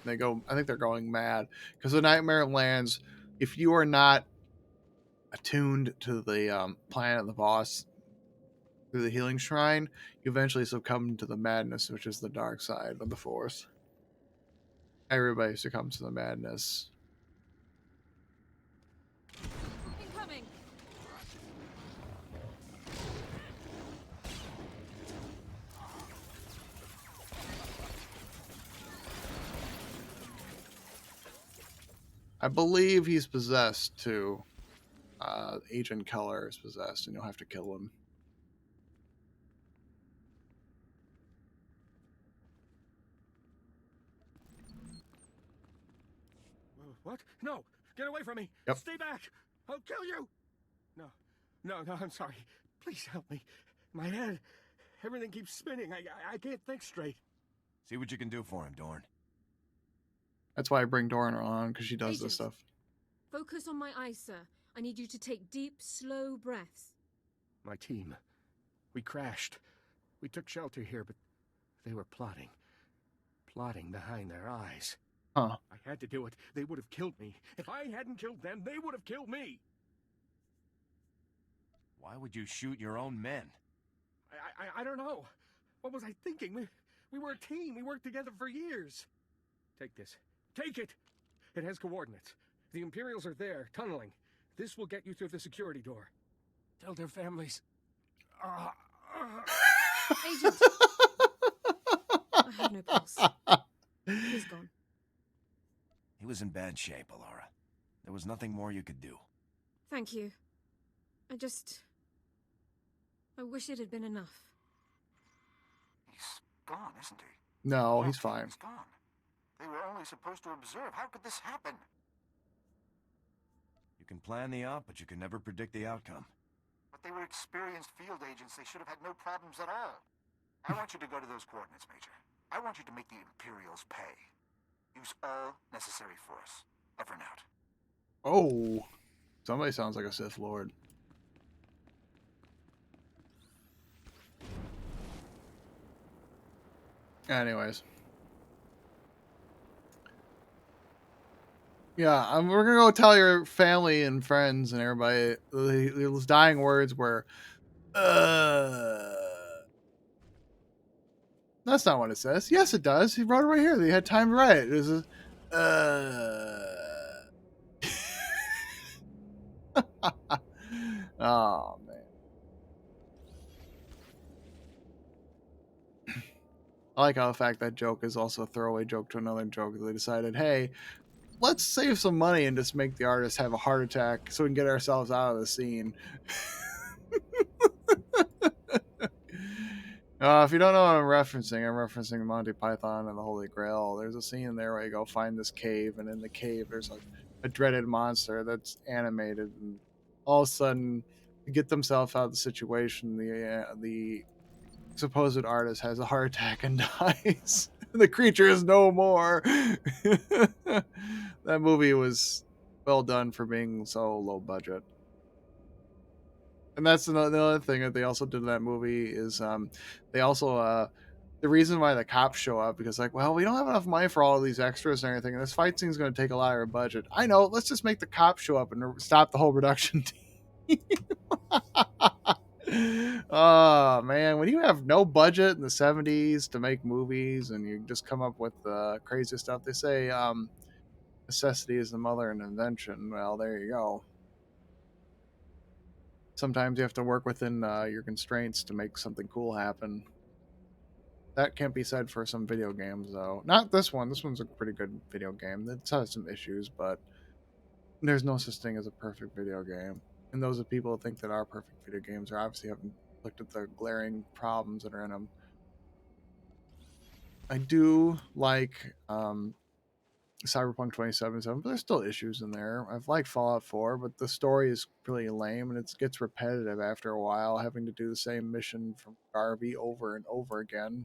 They go, I think they're going mad. Because the Nightmare Lands, if you are not attuned to the planet of the boss through the healing shrine, you eventually succumb to the madness, which is the dark side of the Force. Everybody succumbs to the madness. Incoming! I believe he's possessed too. Agent Keller is possessed, and you'll have to kill him. What? No! Get away from me! Yep. Stay back! I'll kill you! No, I'm sorry. Please help me. My head, everything keeps spinning. I can't think straight. See what you can do for him, Dorn. That's why I bring Dorn on, because she does Agent, this stuff. Focus on my eyes, sir. I need you to take deep, slow breaths. My team. We crashed. We took shelter here, but they were plotting. Plotting behind their eyes. Huh. I had to do it. They would have killed me. If I hadn't killed them, they would have killed me. Why would you shoot your own men? I don't know. What was I thinking? We were a team. We worked together for years. Take this. Take it! It has coordinates. The Imperials are there, tunneling. This will get you through the security door. Tell their families. Agent! I have no pulse. He's gone. He was in bad shape, Alara. There was nothing more you could do. Thank you. I wish it had been enough. He's gone, isn't he? No, he's fine. He's gone. They were only supposed to observe. How could this happen? You can plan the op, but you can never predict the outcome. But they were experienced field agents. They should have had no problems at all. I want you to go to those coordinates, Major. I want you to make the Imperials pay. Use all necessary force. Over and out. Oh. Somebody sounds like a Sith Lord. Anyways. Yeah, we're gonna go tell your family and friends and everybody those dying words were, That's not what it says. Yes, it does. He wrote it right here. They had time to write it. It was, Oh, man. I like how the fact that joke is also a throwaway joke to another joke. They decided, hey, let's save some money and just make the artist have a heart attack so we can get ourselves out of the scene. If you don't know what I'm referencing Monty Python and the Holy Grail. There's a scene in there where you go find this cave, and in the cave there's a dreaded monster that's animated, and all of a sudden, to get themselves out of the situation, the supposed artist has a heart attack and dies. The creature is no more. That movie was well done for being so low budget. And that's the other thing that they also did in that movie is they also the reason why the cops show up because like, well, we don't have enough money for all of these extras and everything, and this fight scene's going to take a lot of our budget. I know, let's just make the cops show up and stop the whole production team. Oh man, when you have no budget in the 70s to make movies and you just come up with crazy stuff, they say necessity is the mother of invention. Well, there you go. sometimes you have to work within your constraints to make something cool happen. That can't be said for some video games, though. Not this one. This one's a pretty good video game. It has some issues, but there's no such thing as a perfect video game. And those are people who think that are perfect video games are obviously haven't looked at the glaring problems that are in them. I do like Cyberpunk 2077, but there's still issues in there. I've liked Fallout 4, but the story is really lame and it gets repetitive after a while, having to do the same mission from Garvey over and over again,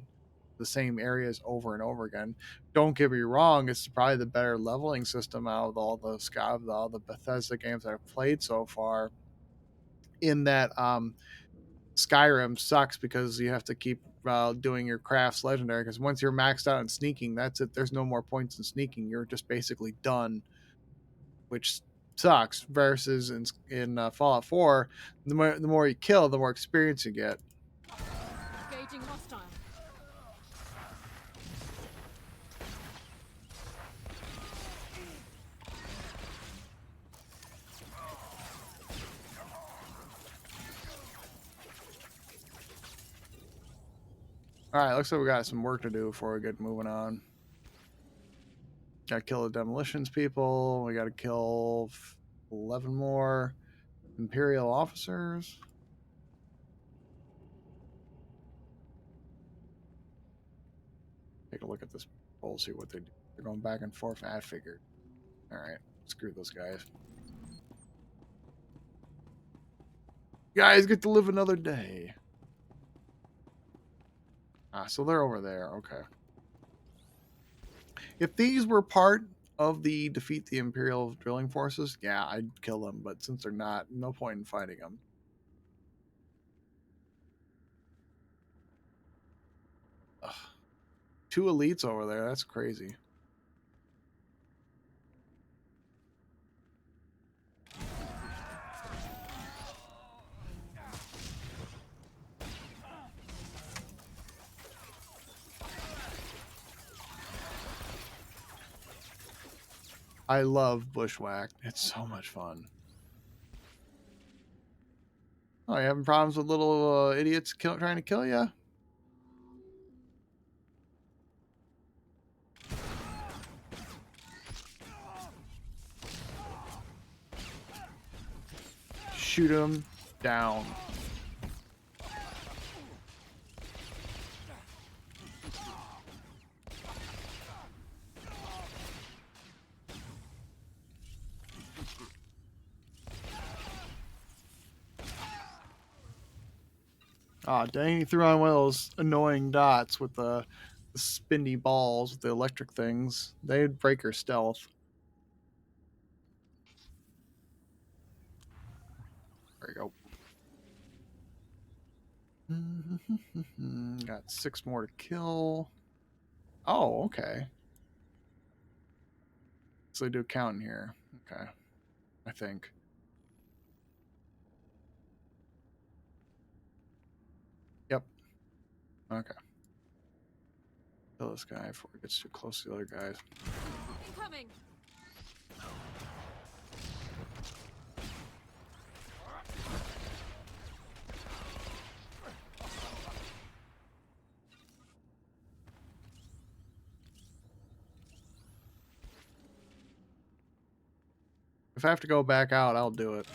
the same areas over and over again. Don't get me wrong, it's probably the better leveling system out of all the Bethesda games I've played so far. In that, Skyrim sucks because you have to keep doing your crafts legendary, because once you're maxed out in sneaking, that's it. There's no more points in sneaking. You're just basically done, which sucks. Versus in Fallout 4, the more you kill, the more experience you get. Engaging hostile. Alright, looks like we got some work to do before we get moving on. Gotta kill the demolitions people. We gotta kill 11 more Imperial officers. Take a look at this poll, see what they do. They're going back and forth. I figured. Alright, screw those guys. Guys get to live another day. Ah, so they're over there. Okay. If these were part of the defeat the Imperial drilling forces, yeah, I'd kill them. But since they're not, no point in fighting them. Ugh. 2 elites over there. That's crazy. I love Bushwhack. It's so much fun. Oh, you having problems with little idiots trying to kill you? Shoot him down. Aw, dang, he threw on one of those annoying dots with the spinny balls with the electric things. They'd break her stealth. There you go. Got 6 more to kill. Oh, okay. So they do counting here. Okay. I think. Yep. Okay. Kill this guy before he gets too close to the other guys. Incoming. If I have to go back out, I'll do it.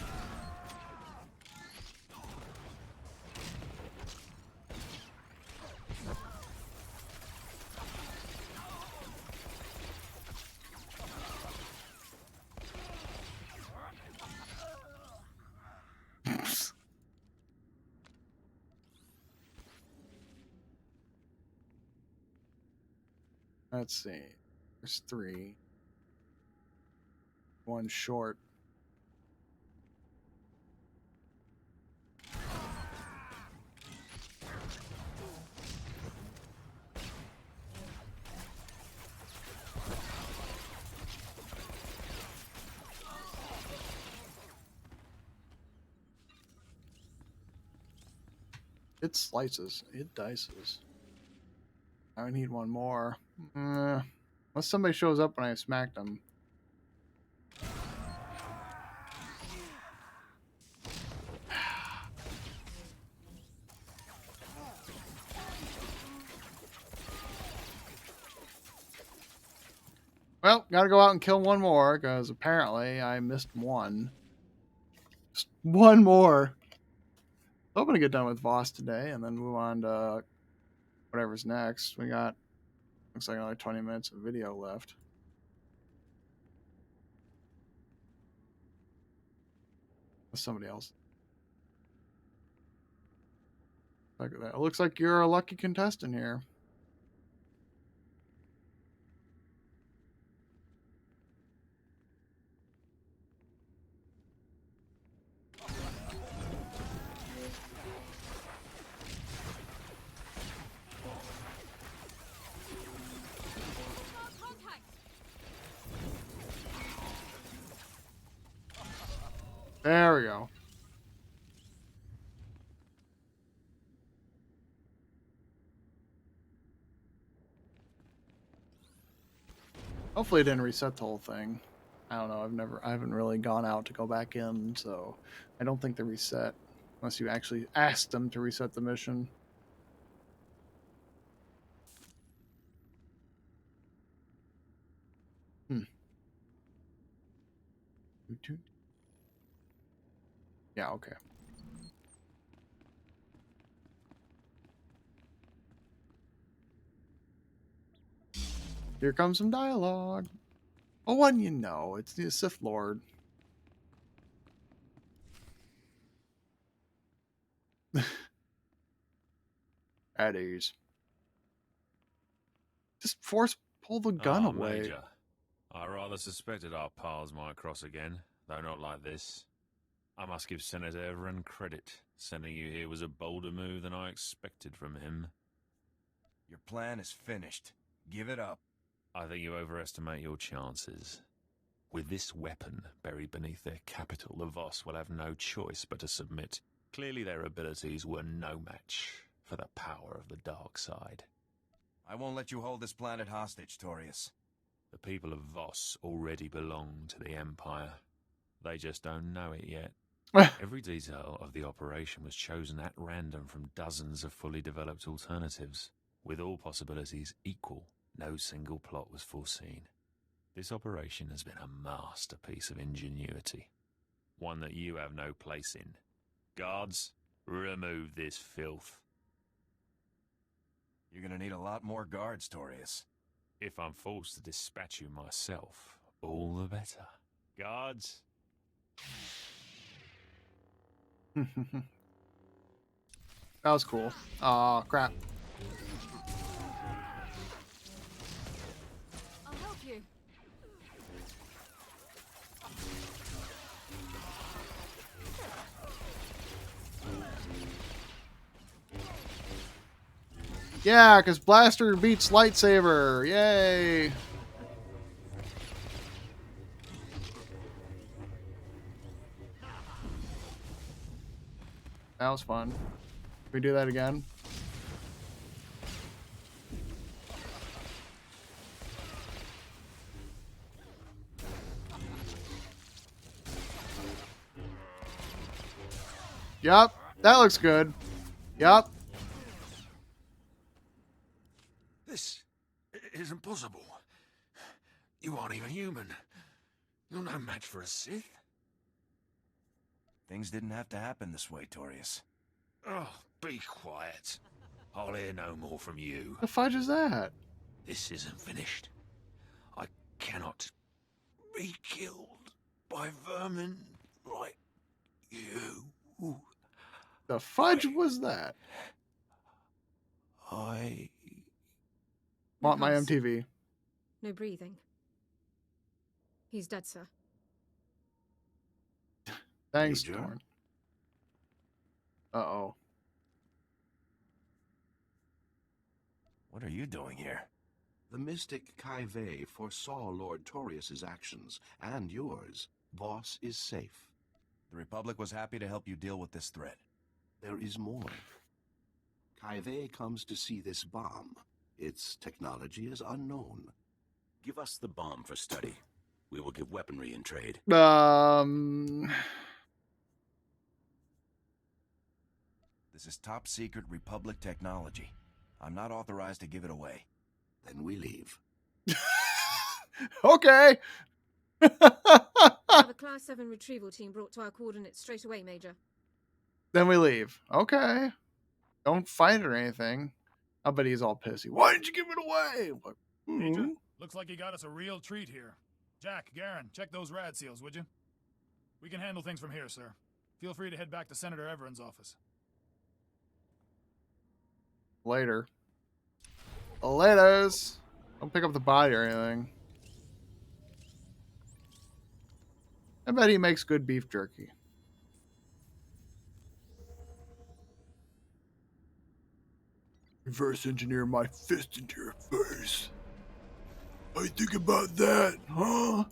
Let's see. There's 3. 1 short. It slices. It dices. I need 1 more. Unless somebody shows up when I smacked them. Well, gotta go out and kill one more, because apparently I missed one. Just one more. Hoping to get done with Voss today, and then move on to whatever's next. We got, looks like only 20 minutes of video left. Somebody else. Look at that. It looks like you're a lucky contestant here. There we go. Hopefully it didn't reset the whole thing. I don't know. I haven't really gone out to go back in, so I don't think they reset unless you actually asked them to reset the mission. Yeah, okay. Here comes some dialogue. Oh, one you know, it's the Sith Lord. At ease. Just pull the gun away. Major. I rather suspected our paths might cross again, though not like this. I must give Senator Everin credit. Sending you here was a bolder move than I expected from him. Your plan is finished. Give it up. I think you overestimate your chances. With this weapon buried beneath their capital, the Voss will have no choice but to submit. Clearly their abilities were no match for the power of the dark side. I won't let you hold this planet hostage, Torius. The people of Voss already belong to the Empire. They just don't know it yet. Every detail of the operation was chosen at random from dozens of fully developed alternatives. With all possibilities equal, no single plot was foreseen. This operation has been a masterpiece of ingenuity. One that you have no place in. Guards, remove this filth. You're gonna need a lot more guards, Torius. If I'm forced to dispatch you myself, all the better. Guards? That was cool. Aw, crap. I'll help you. Yeah, because Blaster beats Lightsaber. Yay! That was fun. Can we do that again? Yup, that looks good. Yup. This isn't possible. You aren't even human. You're no match for a Sith. Things didn't have to happen this way, Torius. Oh, be quiet. I'll hear no more from you. The fudge is that? This isn't finished. I cannot be killed by vermin like you. The fudge was that? I want my MTV. No breathing. He's dead, sir. Thanks, Major? Torn. Uh-oh. What are you doing here? The mystic Kai Vey foresaw Lord Torius's actions, and yours. Voss is safe. The Republic was happy to help you deal with this threat. There is more. Kai Vey comes to see this bomb. Its technology is unknown. Give us the bomb for study. We will give weaponry in trade. This is top secret Republic technology. I'm not authorized to give it away. Then we leave. Okay. Have a Class 7 retrieval team brought to our coordinates straight away, Major. Then we leave. Okay. Don't fight or anything. I bet he's all pissy. Why didn't you give it away? Like, Major, looks like you got us a real treat here. Jack, Garen, check those rad seals, would you? We can handle things from here, sir. Feel free to head back to Senator Everett's office. Later. Laters. Don't pick up the body or anything. I bet he makes good beef jerky. Reverse engineer my fist into your face. How you think about that, huh?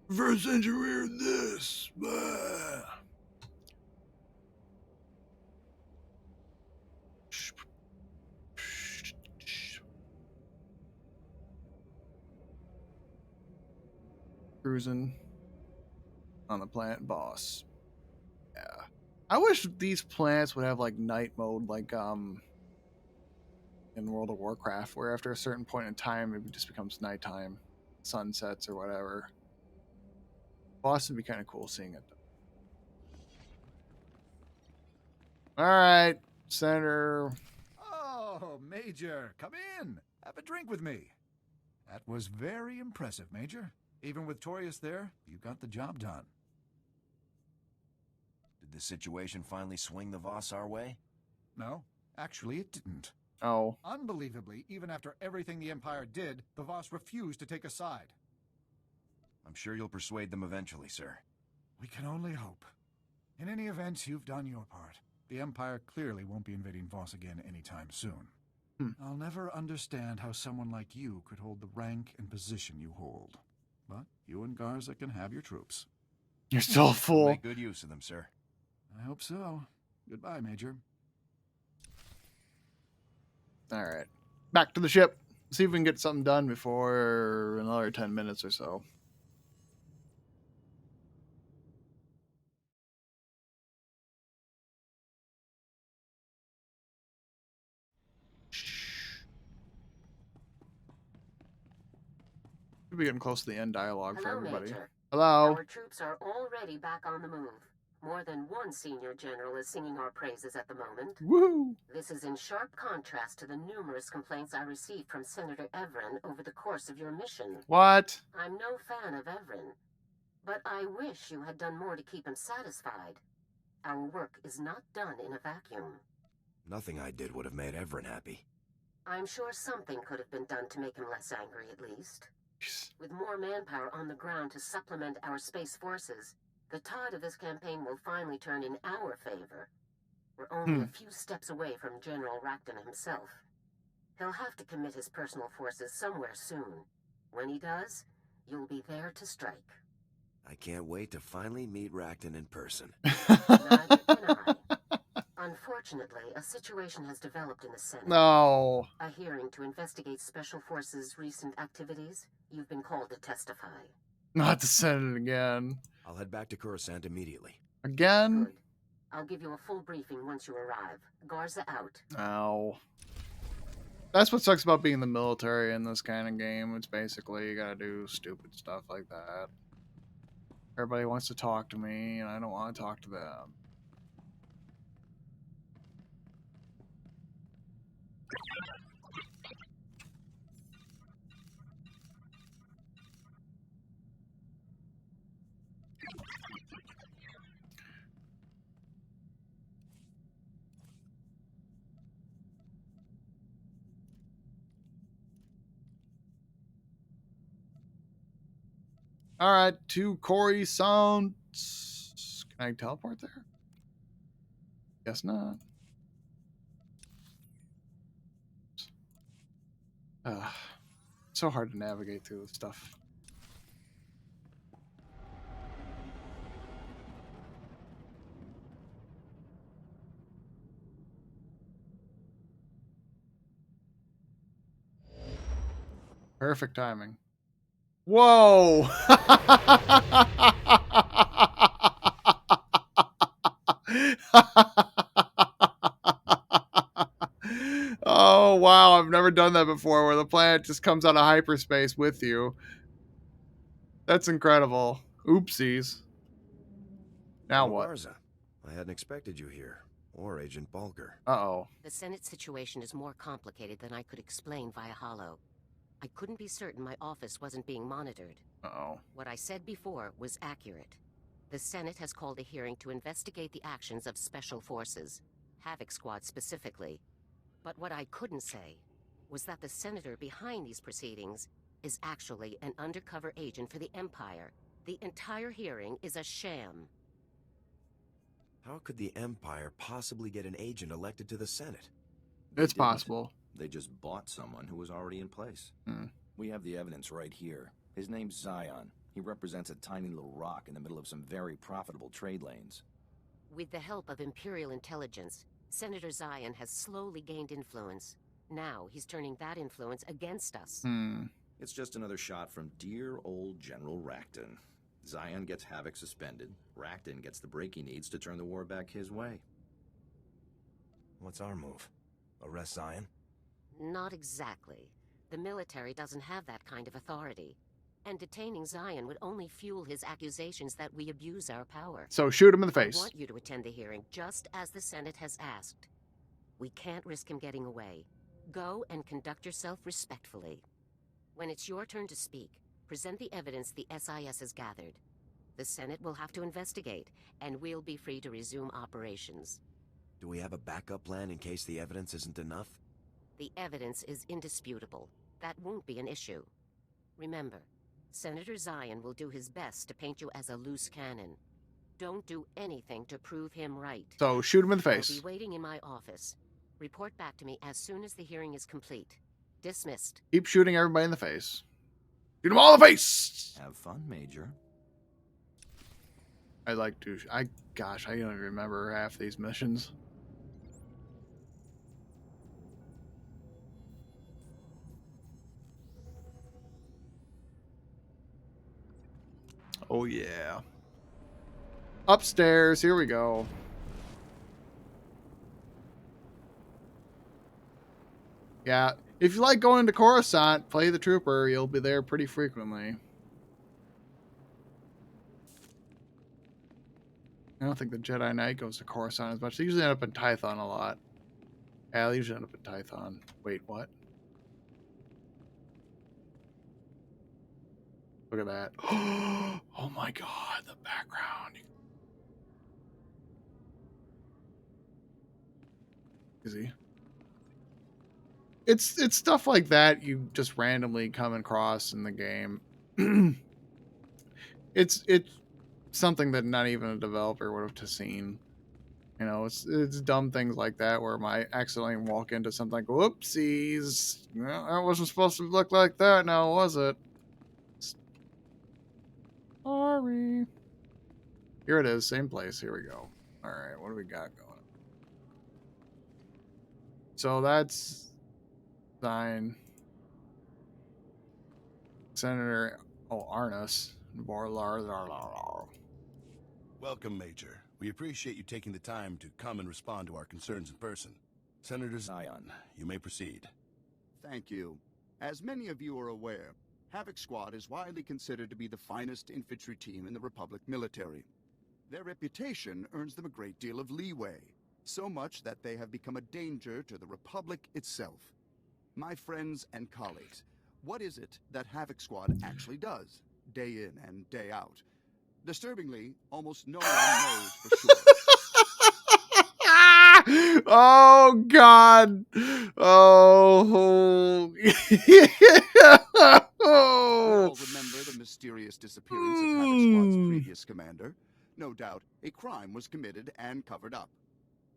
Reverse engineer this. Blah. Cruising on the planet Boss. Yeah. I wish these planets would have like night mode like in World of Warcraft, where after a certain point in time it just becomes nighttime, sunsets or whatever. Boss would be kind of cool seeing it. All right, Senator. Oh, Major, come in. Have a drink with me. That was very impressive, Major. Even with Torius there, you got the job done. Did the situation finally swing the Voss our way? No, actually it didn't. Oh. Unbelievably, even after everything the Empire did, the Voss refused to take a side. I'm sure you'll persuade them eventually, sir. We can only hope. In any event, you've done your part. The Empire clearly won't be invading Voss again anytime soon. I'll never understand how someone like you could hold the rank and position you hold. But you and Garza can have your troops. You're still a fool. We'll make good use of them, sir. I hope so. Goodbye, Major. All right. Back to the ship. See if we can get something done before another 10 minutes or so. Should be getting close to the end dialogue for everybody. Major. Hello. Our troops are already back on the move. More than one senior general is singing our praises at the moment. Woo! This is in sharp contrast to the numerous complaints I received from Senator Everett over the course of your mission. What? I'm no fan of Everett, but I wish you had done more to keep him satisfied. Our work is not done in a vacuum. Nothing I did would have made Everett happy. I'm sure something could have been done to make him less angry, at least. With more manpower on the ground to supplement our space forces, the tide of this campaign will finally turn in our favor. We're only a few steps away from General Racton himself. He'll have to commit his personal forces somewhere soon. When he does, you'll be there to strike. I can't wait to finally meet Racton in person. Neither can I. Unfortunately, a situation has developed in the Senate. No. A hearing to investigate Special Forces' recent activities. You've been called to testify. Not the Senate again. I'll head back to Coruscant immediately. Again? Good. I'll give you a full briefing once you arrive. Garza out. Ow. That's what sucks about being in the military in this kind of game. It's basically you gotta do stupid stuff like that. Everybody wants to talk to me, and I don't want to talk to them. All right, to Coruscant. Can I teleport there? Guess not. So hard to navigate through this stuff. Perfect timing. Whoa! Oh, wow, I've never done that before, where the planet just comes out of hyperspace with you. That's incredible. Oopsies. Now Hello, what? Garza. I hadn't expected you here. Or Agent Bulger. Uh-oh. The Senate situation is more complicated than I could explain via holo. I couldn't be certain my office wasn't being monitored. Uh-oh. What I said before was accurate. The Senate has called a hearing to investigate the actions of Special Forces, Havoc Squad specifically. But what I couldn't say was that the senator behind these proceedings is actually an undercover agent for the Empire. The entire hearing is a sham. How could the Empire possibly get an agent elected to the Senate? It's possible. They just bought someone who was already in place. We have the evidence right here. His name's Zion. He represents a tiny little rock in the middle of some very profitable trade lanes. With the help of Imperial intelligence, Senator Zion has slowly gained influence. Now he's turning that influence against us. It's just another shot from dear old General Racton. Zion gets Havoc suspended. Racton gets the break he needs to turn the war back his way. What's our move? Arrest Zion? Not exactly. The military doesn't have that kind of authority. And detaining Zion would only fuel his accusations that we abuse our power. So shoot him in the face. I want you to attend the hearing just as the Senate has asked. We can't risk him getting away. Go and conduct yourself respectfully. When it's your turn to speak, present the evidence the SIS has gathered. The Senate will have to investigate, and we'll be free to resume operations. Do we have a backup plan in case the evidence isn't enough? The evidence is indisputable. That won't be an issue. Remember, Senator Zion will do his best to paint you as a loose cannon. Don't do anything to prove him right. So shoot him in the face. I'll be waiting in my office. Report back to me as soon as the hearing is complete. Dismissed. Keep shooting everybody in the face. Shoot them all in the face! Have fun, Major. I like to... Gosh, I don't even remember half these missions. Oh, yeah. Upstairs, here we go. Yeah, if you like going to Coruscant, play the Trooper. You'll be there pretty frequently. I don't think the Jedi Knight goes to Coruscant as much. They usually end up in Tython a lot. Yeah, they usually end up in Tython. Wait, what? Look at that. Oh my god, the background. Is he? It's stuff like that you just randomly come across in the game. It's something that not even a developer would have seen. You know, it's dumb things like that where I accidentally walk into something like, whoopsies. Well, that wasn't supposed to look like that now, was it? Sorry. Here it is, same place. Here we go. All right, what do we got going? So that's Zion. Senator Arnus. Welcome, Major. We appreciate you taking the time to come and respond to our concerns in person. Senator Zion, you may proceed. Thank you. As many of you are aware, Havoc Squad is widely considered to be the finest infantry team in the Republic military. Their reputation earns them a great deal of leeway, so much that they have become a danger to the Republic itself. My friends and colleagues, what is it that Havoc Squad actually does, day in and day out? Disturbingly, almost no one knows for sure. Oh God! Oh, We all remember the mysterious disappearance of Havoc Squad's previous commander. No doubt, a crime was committed and covered up.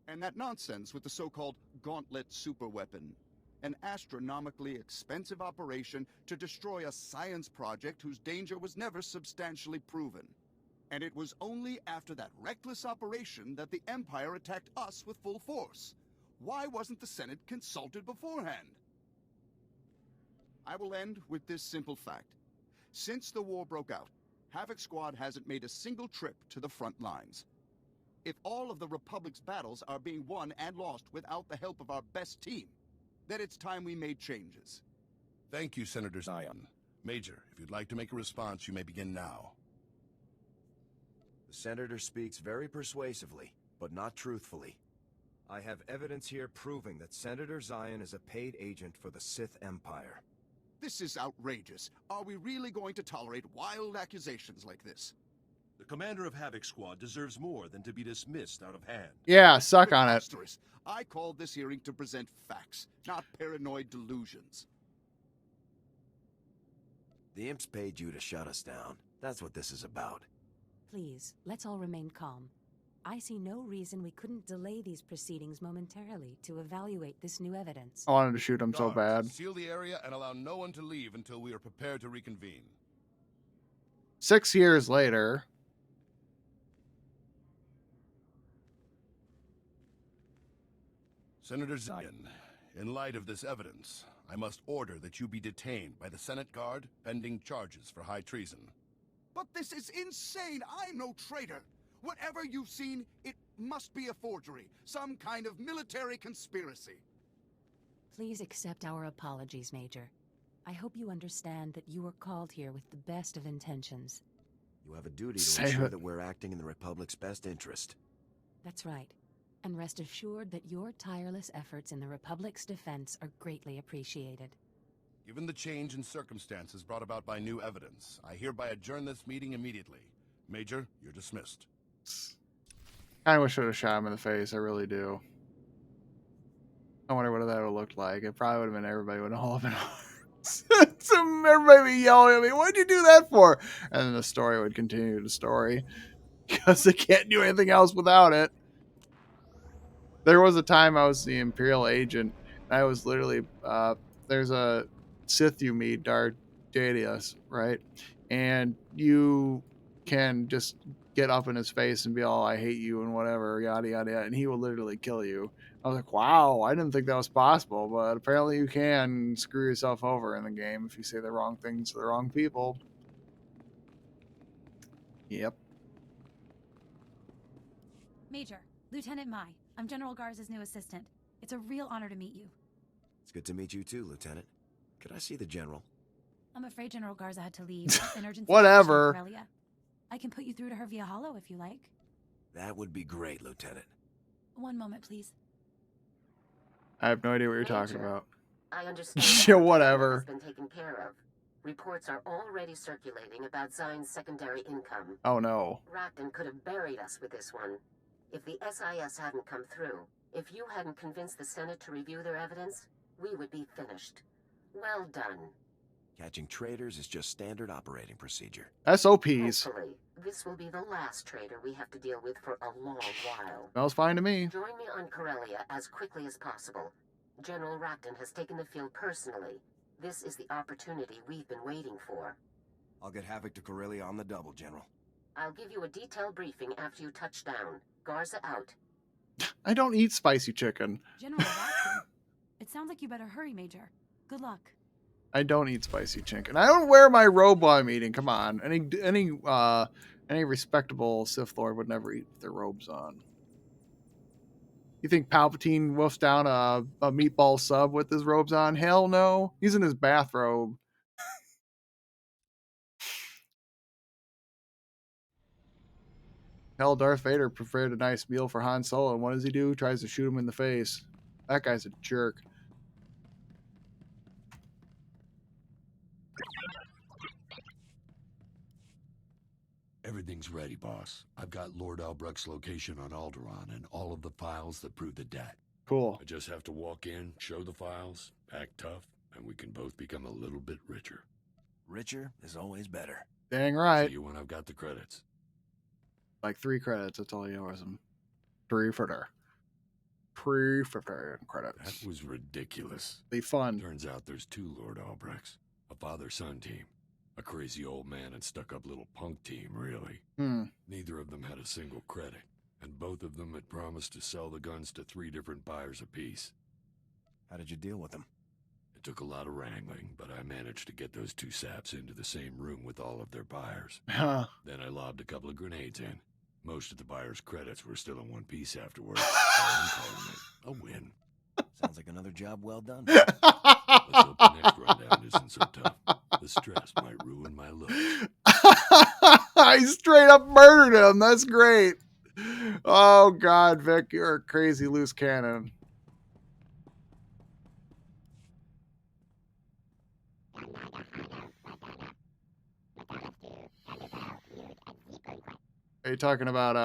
And that nonsense with the so-called Gauntlet superweapon, an astronomically expensive operation to destroy a science project whose danger was never substantially proven. And it was only after that reckless operation that the Empire attacked us with full force. Why wasn't the Senate consulted beforehand? I will end with this simple fact. Since the war broke out, Havoc Squad hasn't made a single trip to the front lines. If all of the Republic's battles are being won and lost without the help of our best team, then it's time we made changes. Thank you, Senator Zion. Major, if you'd like to make a response, you may begin now. The Senator speaks very persuasively, but not truthfully. I have evidence here proving that Senator Zion is a paid agent for the Sith Empire. This is outrageous. Are we really going to tolerate wild accusations like this? The commander of Havoc Squad deserves more than to be dismissed out of hand. Yeah, suck on it. I called this hearing to present facts, not paranoid delusions. The imps paid you to shut us down. That's what this is about. Please, let's all remain calm. I see no reason we couldn't delay these proceedings momentarily to evaluate this new evidence. I wanted to shoot him so bad. Seal the area and allow no one to leave until we are prepared to reconvene. 6 years later. Senator Zion, in light of this evidence, I must order that you be detained by the Senate Guard pending charges for high treason. But this is insane! I'm no traitor! Whatever you've seen, it must be a forgery. Some kind of military conspiracy. Please accept our apologies, Major. I hope you understand that you were called here with the best of intentions. You have a duty to ensure that we're acting in the Republic's best interest. That's right. And rest assured that your tireless efforts in the Republic's defense are greatly appreciated. Given the change in circumstances brought about by new evidence, I hereby adjourn this meeting immediately. Major, you're dismissed. I wish I would have shot him in the face. I really do. I wonder what that would have looked like. It probably would have been everybody would have all been everybody would be yelling at me. What'd you do that for? And then the story would continue the story because they can't do anything else without it. There was a time I was the Imperial agent. And I was literally there's a Sith you meet, Darth Dadius, right? And you can just get up in his face and be all, I hate you and whatever, yada, yada, yada. And he will literally kill you. I was like, wow, I didn't think that was possible. But apparently you can screw yourself over in the game if you say the wrong things to the wrong people. Yep. Major, Lieutenant Mai. I'm General Garza's new assistant. It's a real honor to meet you. It's good to meet you too, Lieutenant. Could I see the General? I'm afraid General Garza had to leave. An urgent Whatever. situation in Corellia. I can put you through to her via holo if you like. That would be great, Lieutenant. One moment, please. I have no idea what you're talking about. I understand. Yeah, whatever. Has been taken care of. Reports are already circulating about Zion's secondary income. Oh no. Racton could have buried us with this one. If the SIS hadn't come through, if you hadn't convinced the Senate to review their evidence, we would be finished. Well done. Catching traitors is just standard operating procedure. SOPs. Hopefully, this will be the last traitor we have to deal with for a long while. Smells fine to me. Join me on Corellia as quickly as possible. General Racton has taken the field personally. This is the opportunity we've been waiting for. I'll get Havoc to Corellia on the double, General. I'll give you a detailed briefing after you touch down. Garza out. I don't eat spicy chicken. General Racton. It sounds like you better hurry, Major. Good luck. I don't eat spicy chicken. I don't wear my robe while I'm eating. Come on. Any respectable Sith Lord would never eat with their robes on. You think Palpatine wolfs down a meatball sub with his robes on? Hell no. He's in his bathrobe. Hell, Darth Vader prepared a nice meal for Han Solo, and what does he do? Tries to shoot him in the face. That guy's a jerk. Everything's ready, boss. I've got Lord Albrecht's location on Alderaan and all of the files that prove the debt. Cool. I just have to walk in, show the files, act tough, and we can both become a little bit richer. Richer is always better. Dang right. See you when I've got the credits. Like 3 credits, that's all you owe him. 350. 350 credits. That was ridiculous. Be fun. Turns out there's 2 Lord Albrechts. A father-son team. A crazy old man and stuck-up little punk team, really. Neither of them had a single credit, and both of them had promised to sell the guns to 3 different buyers apiece. How did you deal with them? It took a lot of wrangling, but I managed to get those 2 saps into the same room with all of their buyers. Then I lobbed a couple of grenades in. Most of the buyers' credits were still in one piece afterwards, so I'm calling it a win. Sounds like another job well done. Let's hope the next rundown isn't so tough. The stress might ruin my look. I straight up murdered him. That's great. Oh God, Vic, you're a crazy loose cannon. Are you talking about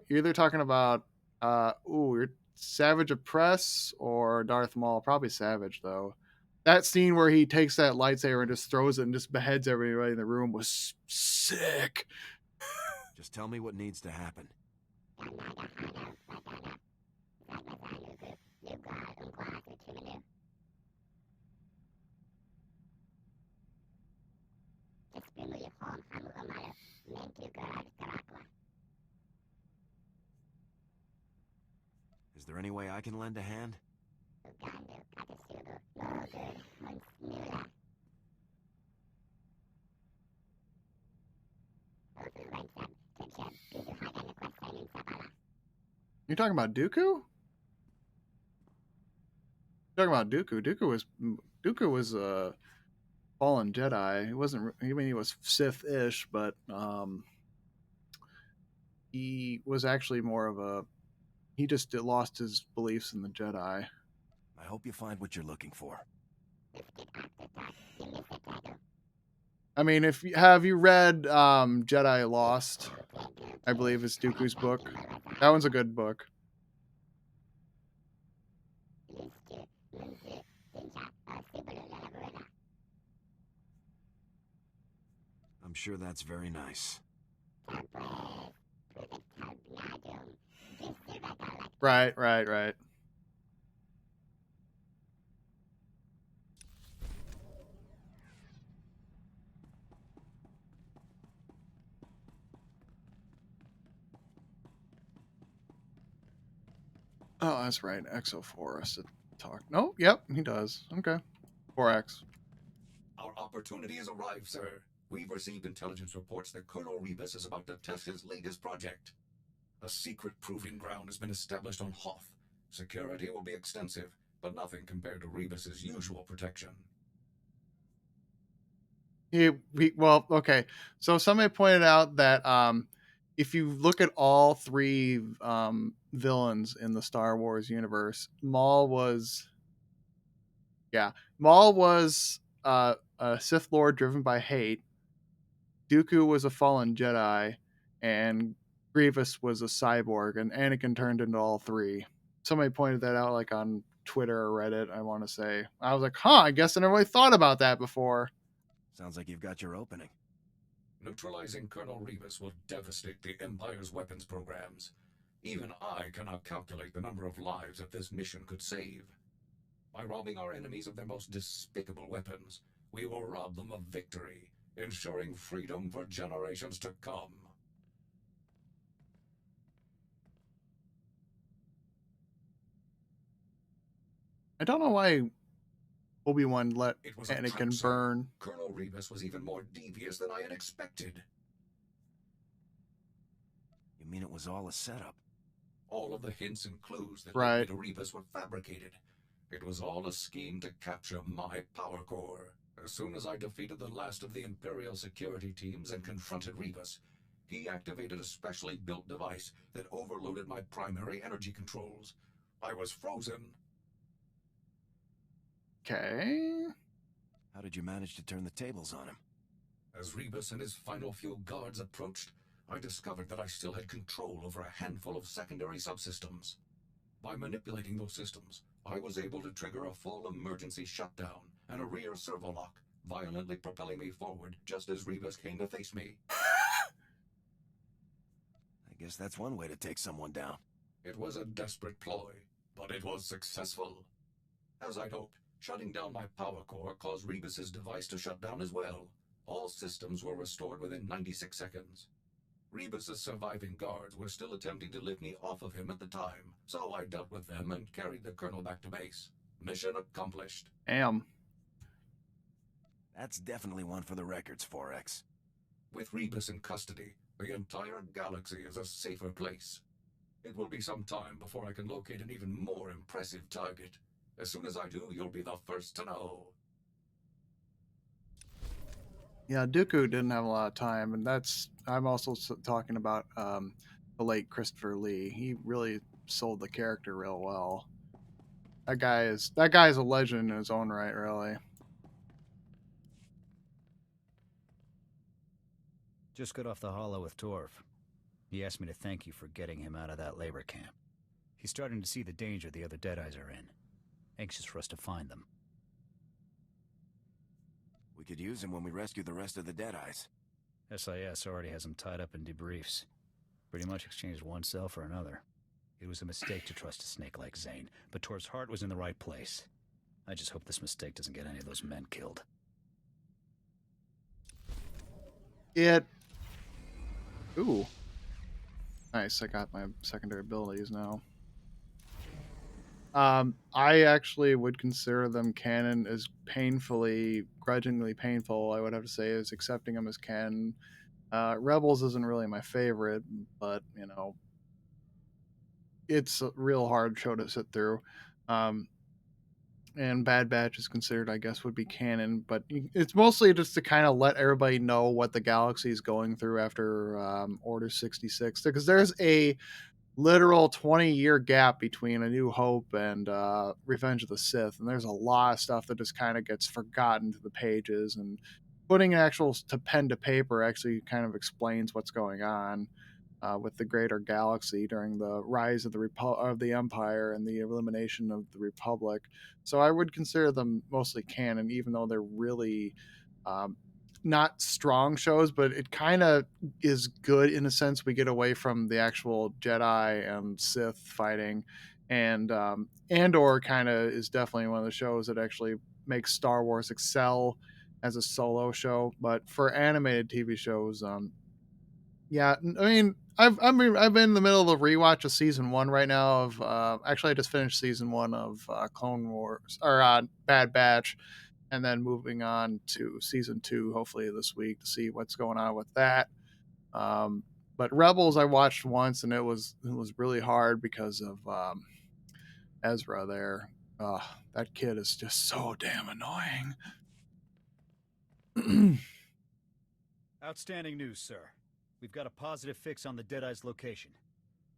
you're either talking about you're Savage Oppress or Darth Maul? Probably Savage though. That scene where he takes that lightsaber and just throws it and just beheads everybody in the room was sick. Just tell me what needs to happen. Is there any way I can lend a hand? You talking about Dooku? Talking about Dooku. Dooku was a fallen Jedi. He wasn't. I mean, he was Sith-ish, but he was actually more of a. He just lost his beliefs in the Jedi. I hope you find what you're looking for. I mean, have you read Jedi Lost? I believe is Dooku's book. That one's a good book. I'm sure that's very nice. Right. Oh, that's right. Exo4 has to talk. No, yep, he does. Okay. 4X. Our opportunity has arrived, sir. We've received intelligence reports that Colonel Rebus is about to test his latest project. A secret proving ground has been established on Hoth. Security will be extensive, but nothing compared to Rebus's usual protection. Well, okay. So somebody pointed out that if you look at all three villains in the Star Wars universe, Maul was a Sith Lord driven by hate. Dooku was a fallen Jedi, and Grievous was a cyborg, and Anakin turned into all three. Somebody pointed that out, like on Twitter or Reddit, I want to say. I was like, I guess I never really thought about that before. Sounds like you've got your opening. Neutralizing Colonel Rebus will devastate the Empire's weapons programs. Even I cannot calculate the number of lives that this mission could save. By robbing our enemies of their most despicable weapons, we will rob them of victory, ensuring freedom for generations to come. I don't know why Obi-Wan let Anakin burn. Colonel Rebus was even more devious than I had expected. You mean it was all a setup? All of the hints and clues that Right. led me to Rebus were fabricated. It was all a scheme to capture my power core. As soon as I defeated the last of the Imperial security teams and confronted Rebus, he activated a specially built device that overloaded my primary energy controls. I was frozen. Okay. How did you manage to turn the tables on him? As Rebus and his final few guards approached, I discovered that I still had control over a handful of secondary subsystems. By manipulating those systems, I was able to trigger a full emergency shutdown and a rear servolock, violently propelling me forward just as Rebus came to face me. I guess that's one way to take someone down. It was a desperate ploy, but it was successful. As I'd hoped, shutting down my power core caused Rebus's device to shut down as well. All systems were restored within 96 seconds. Rebus's surviving guards were still attempting to lift me off of him at the time, so I dealt with them and carried the colonel back to base. Mission accomplished. Damn. That's definitely one for the records, 4X. With Rebus in custody, the entire galaxy is a safer place. It will be some time before I can locate an even more impressive target. As soon as I do, you'll be the first to know. Yeah, Dooku didn't have a lot of time, and I'm also talking about the late Christopher Lee. He really sold the character real well. That guy is a legend in his own right, really. Just got off the holo with Torv. He asked me to thank you for getting him out of that labor camp. He's starting to see the danger the other Deadeyes are in. Anxious for us to find them. We could use him when we rescue the rest of the Deadeyes. SIS already has him tied up in debriefs. Pretty much exchanged one cell for another. It was a mistake to trust a snake like Zane, but Torv's heart was in the right place. I just hope this mistake doesn't get any of those men killed. Ooh. Nice, I got my secondary abilities now. I actually would consider them canon as grudgingly painful, I would have to say, is accepting them as canon. Rebels isn't really my favorite, but, it's a real hard show to sit through. And Bad Batch is considered, I guess, would be canon, but it's mostly just to kind of let everybody know what the galaxy is going through after Order 66, because there's a literal 20-year gap between A New Hope and Revenge of the Sith, and there's a lot of stuff that just kind of gets forgotten to the pages, and putting an actual pen to paper actually kind of explains what's going on with the greater galaxy during the rise of the Empire and the elimination of the Republic. So I would consider them mostly canon, even though they're really not strong shows, but it kind of is good in a sense. We get away from the actual Jedi and Sith fighting, and Andor kind of is definitely one of the shows that actually makes Star Wars excel as a solo show. But for animated TV shows, yeah, I mean, I've been in the middle of a rewatch of season 1 right now of actually I just finished season 1 of Clone Wars or Bad Batch, and then moving on to season 2 hopefully this week to see what's going on with that. But Rebels I watched once, and it was really hard because of Ezra there. That kid is just so damn annoying. Outstanding news, sir. We've got a positive fix on the Deadeye's location.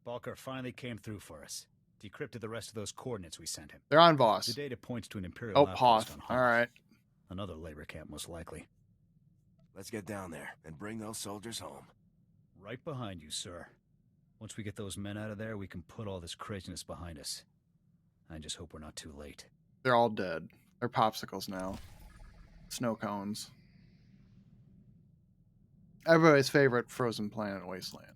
Balker finally came through for us. Decrypted the rest of those coordinates we sent him. They're on Voss. The data points to an Imperial outpost on Hoth. All right. Another labor camp, most likely. Let's get down there and bring those soldiers home. Right behind you, sir. Once we get those men out of there, we can put all this craziness behind us. I just hope we're not too late. They're all dead. They're popsicles now. Snow cones. Everybody's favorite frozen planet wasteland.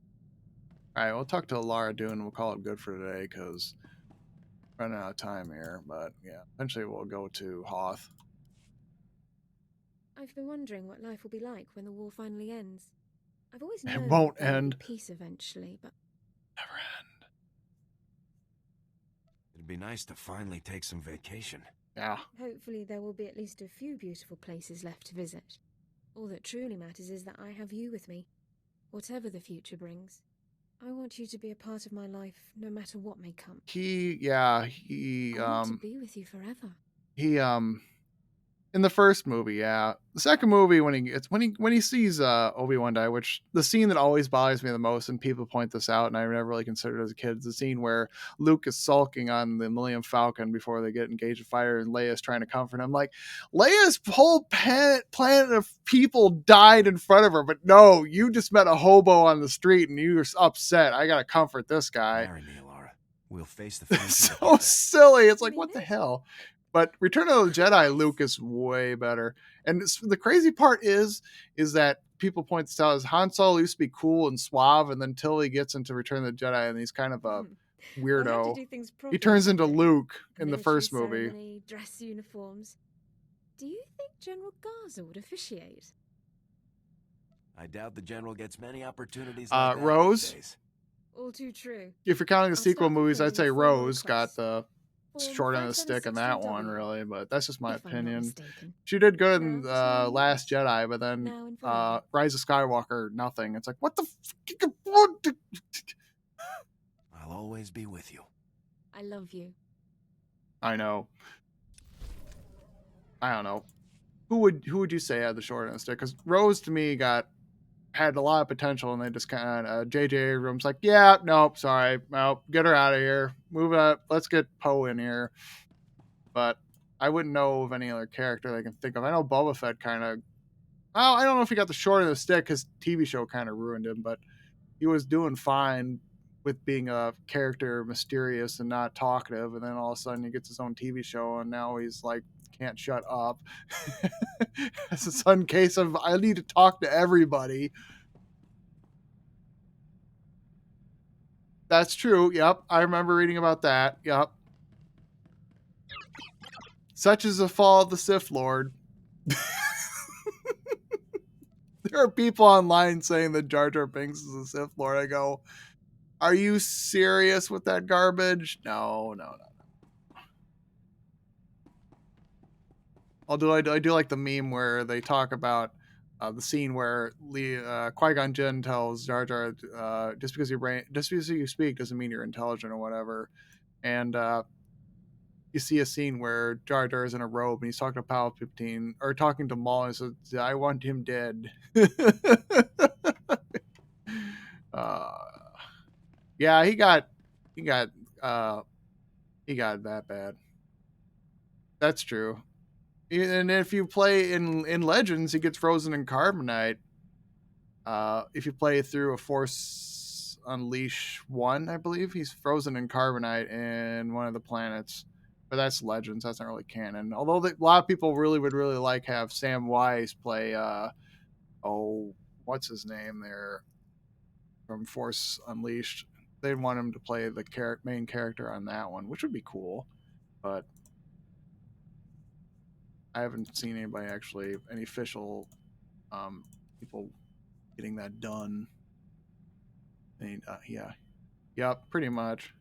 All right, we'll talk to Lara Dune and we'll call it good for today because we're running out of time here. But yeah, eventually we'll go to Hoth. I've been wondering what life will be like when the war finally ends. I've always known it won't there will end. be peace eventually, but never end. It'd be nice to finally take some vacation. Yeah. Hopefully there will be at least a few beautiful places left to visit. All that truly matters is that I have you with me, whatever the future brings. I want you to be a part of my life, no matter what may come. I want to be with you forever. In the first movie, yeah. The second movie, when he sees Obi-Wan die, which the scene that always bothers me the most, and people point this out, and I never really considered it as a kid, is the scene where Luke is sulking on the Millennium Falcon before they get engaged with fire, and Leia's trying to comfort him. Like, Leia's whole planet of people died in front of her, but no, you just met a hobo on the street and you're upset. I gotta comfort this guy. Marry me, Laura. We'll face the future. So silly. It's like, what the hell? But Return of the Jedi, Luke is way better. And the crazy part is that people point this out, is Han Solo used to be cool and suave, and then until he gets into Return of the Jedi, and he's kind of a weirdo. He turns into Luke in the first movie. Ceremony, dress uniforms. Do you think General Garza would officiate? I doubt the General gets many opportunities like that Rose? these days. All too true. If you're counting the sequel movies, I'd say Rose got the Form short end of the stick in that 576 one, really, but that's just my if I'm not opinion. mistaken. She did good in Last Jedi, but then Now and forever. Rise of Skywalker, nothing. It's like, what the I'll I'll always be with you. I love you. I know. I don't know. Who would you say had the short end of the stick? Because Rose to me had a lot of potential, and they just kind of J.J. Abrams like, yeah, nope, sorry, nope, get her out of here, move up, let's get Poe in here. But I wouldn't know of any other character they can think of. I know Boba Fett kind of. Oh, I don't know if he got the short end of the stick because TV show kind of ruined him, but he was doing fine with being a character mysterious and not talkative, and then all of a sudden he gets his own TV show, and now he's like can't shut up. It's a sudden case of I need to talk to everybody. That's true. Yep, I remember reading about that. Yep. Such is the fall of the Sith Lord. There are people online saying that Jar Jar Binks is a Sith Lord. I go, are you serious with that garbage? No. Although I do like the meme where they talk about the scene where Qui-Gon Jinn tells Jar Jar, just because you speak doesn't mean you're intelligent or whatever. And you see a scene where Jar Jar is in a robe and he's talking to Palpatine or talking to Maul and says, "I want him dead." Yeah, he got that bad. That's true. And if you play in Legends, he gets frozen in carbonite. If you play through a Force Unleash 1, I believe he's frozen in carbonite in one of the planets. But that's Legends. That's not really canon. Although a lot of people would really like have Sam Wise play. What's his name there from Force Unleashed? They'd want him to play the main character on that one, which would be cool. But I haven't seen any official people getting that done. And, yeah. Yep, pretty much.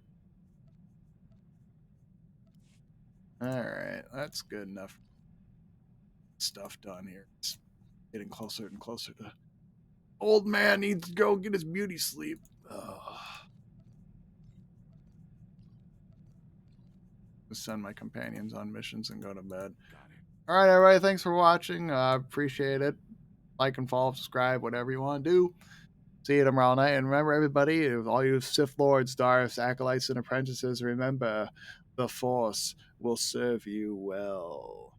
Alright, that's good enough stuff done here. It's getting closer and closer to... Old man needs to go get his beauty sleep. Just send my companions on missions and go to bed. Alright, everybody, thanks for watching. Appreciate it. Like and follow, subscribe, whatever you want to do. See you tomorrow night. And remember, everybody, all you Sith Lords, Darths, Acolytes, and Apprentices, remember, the Force will serve you well.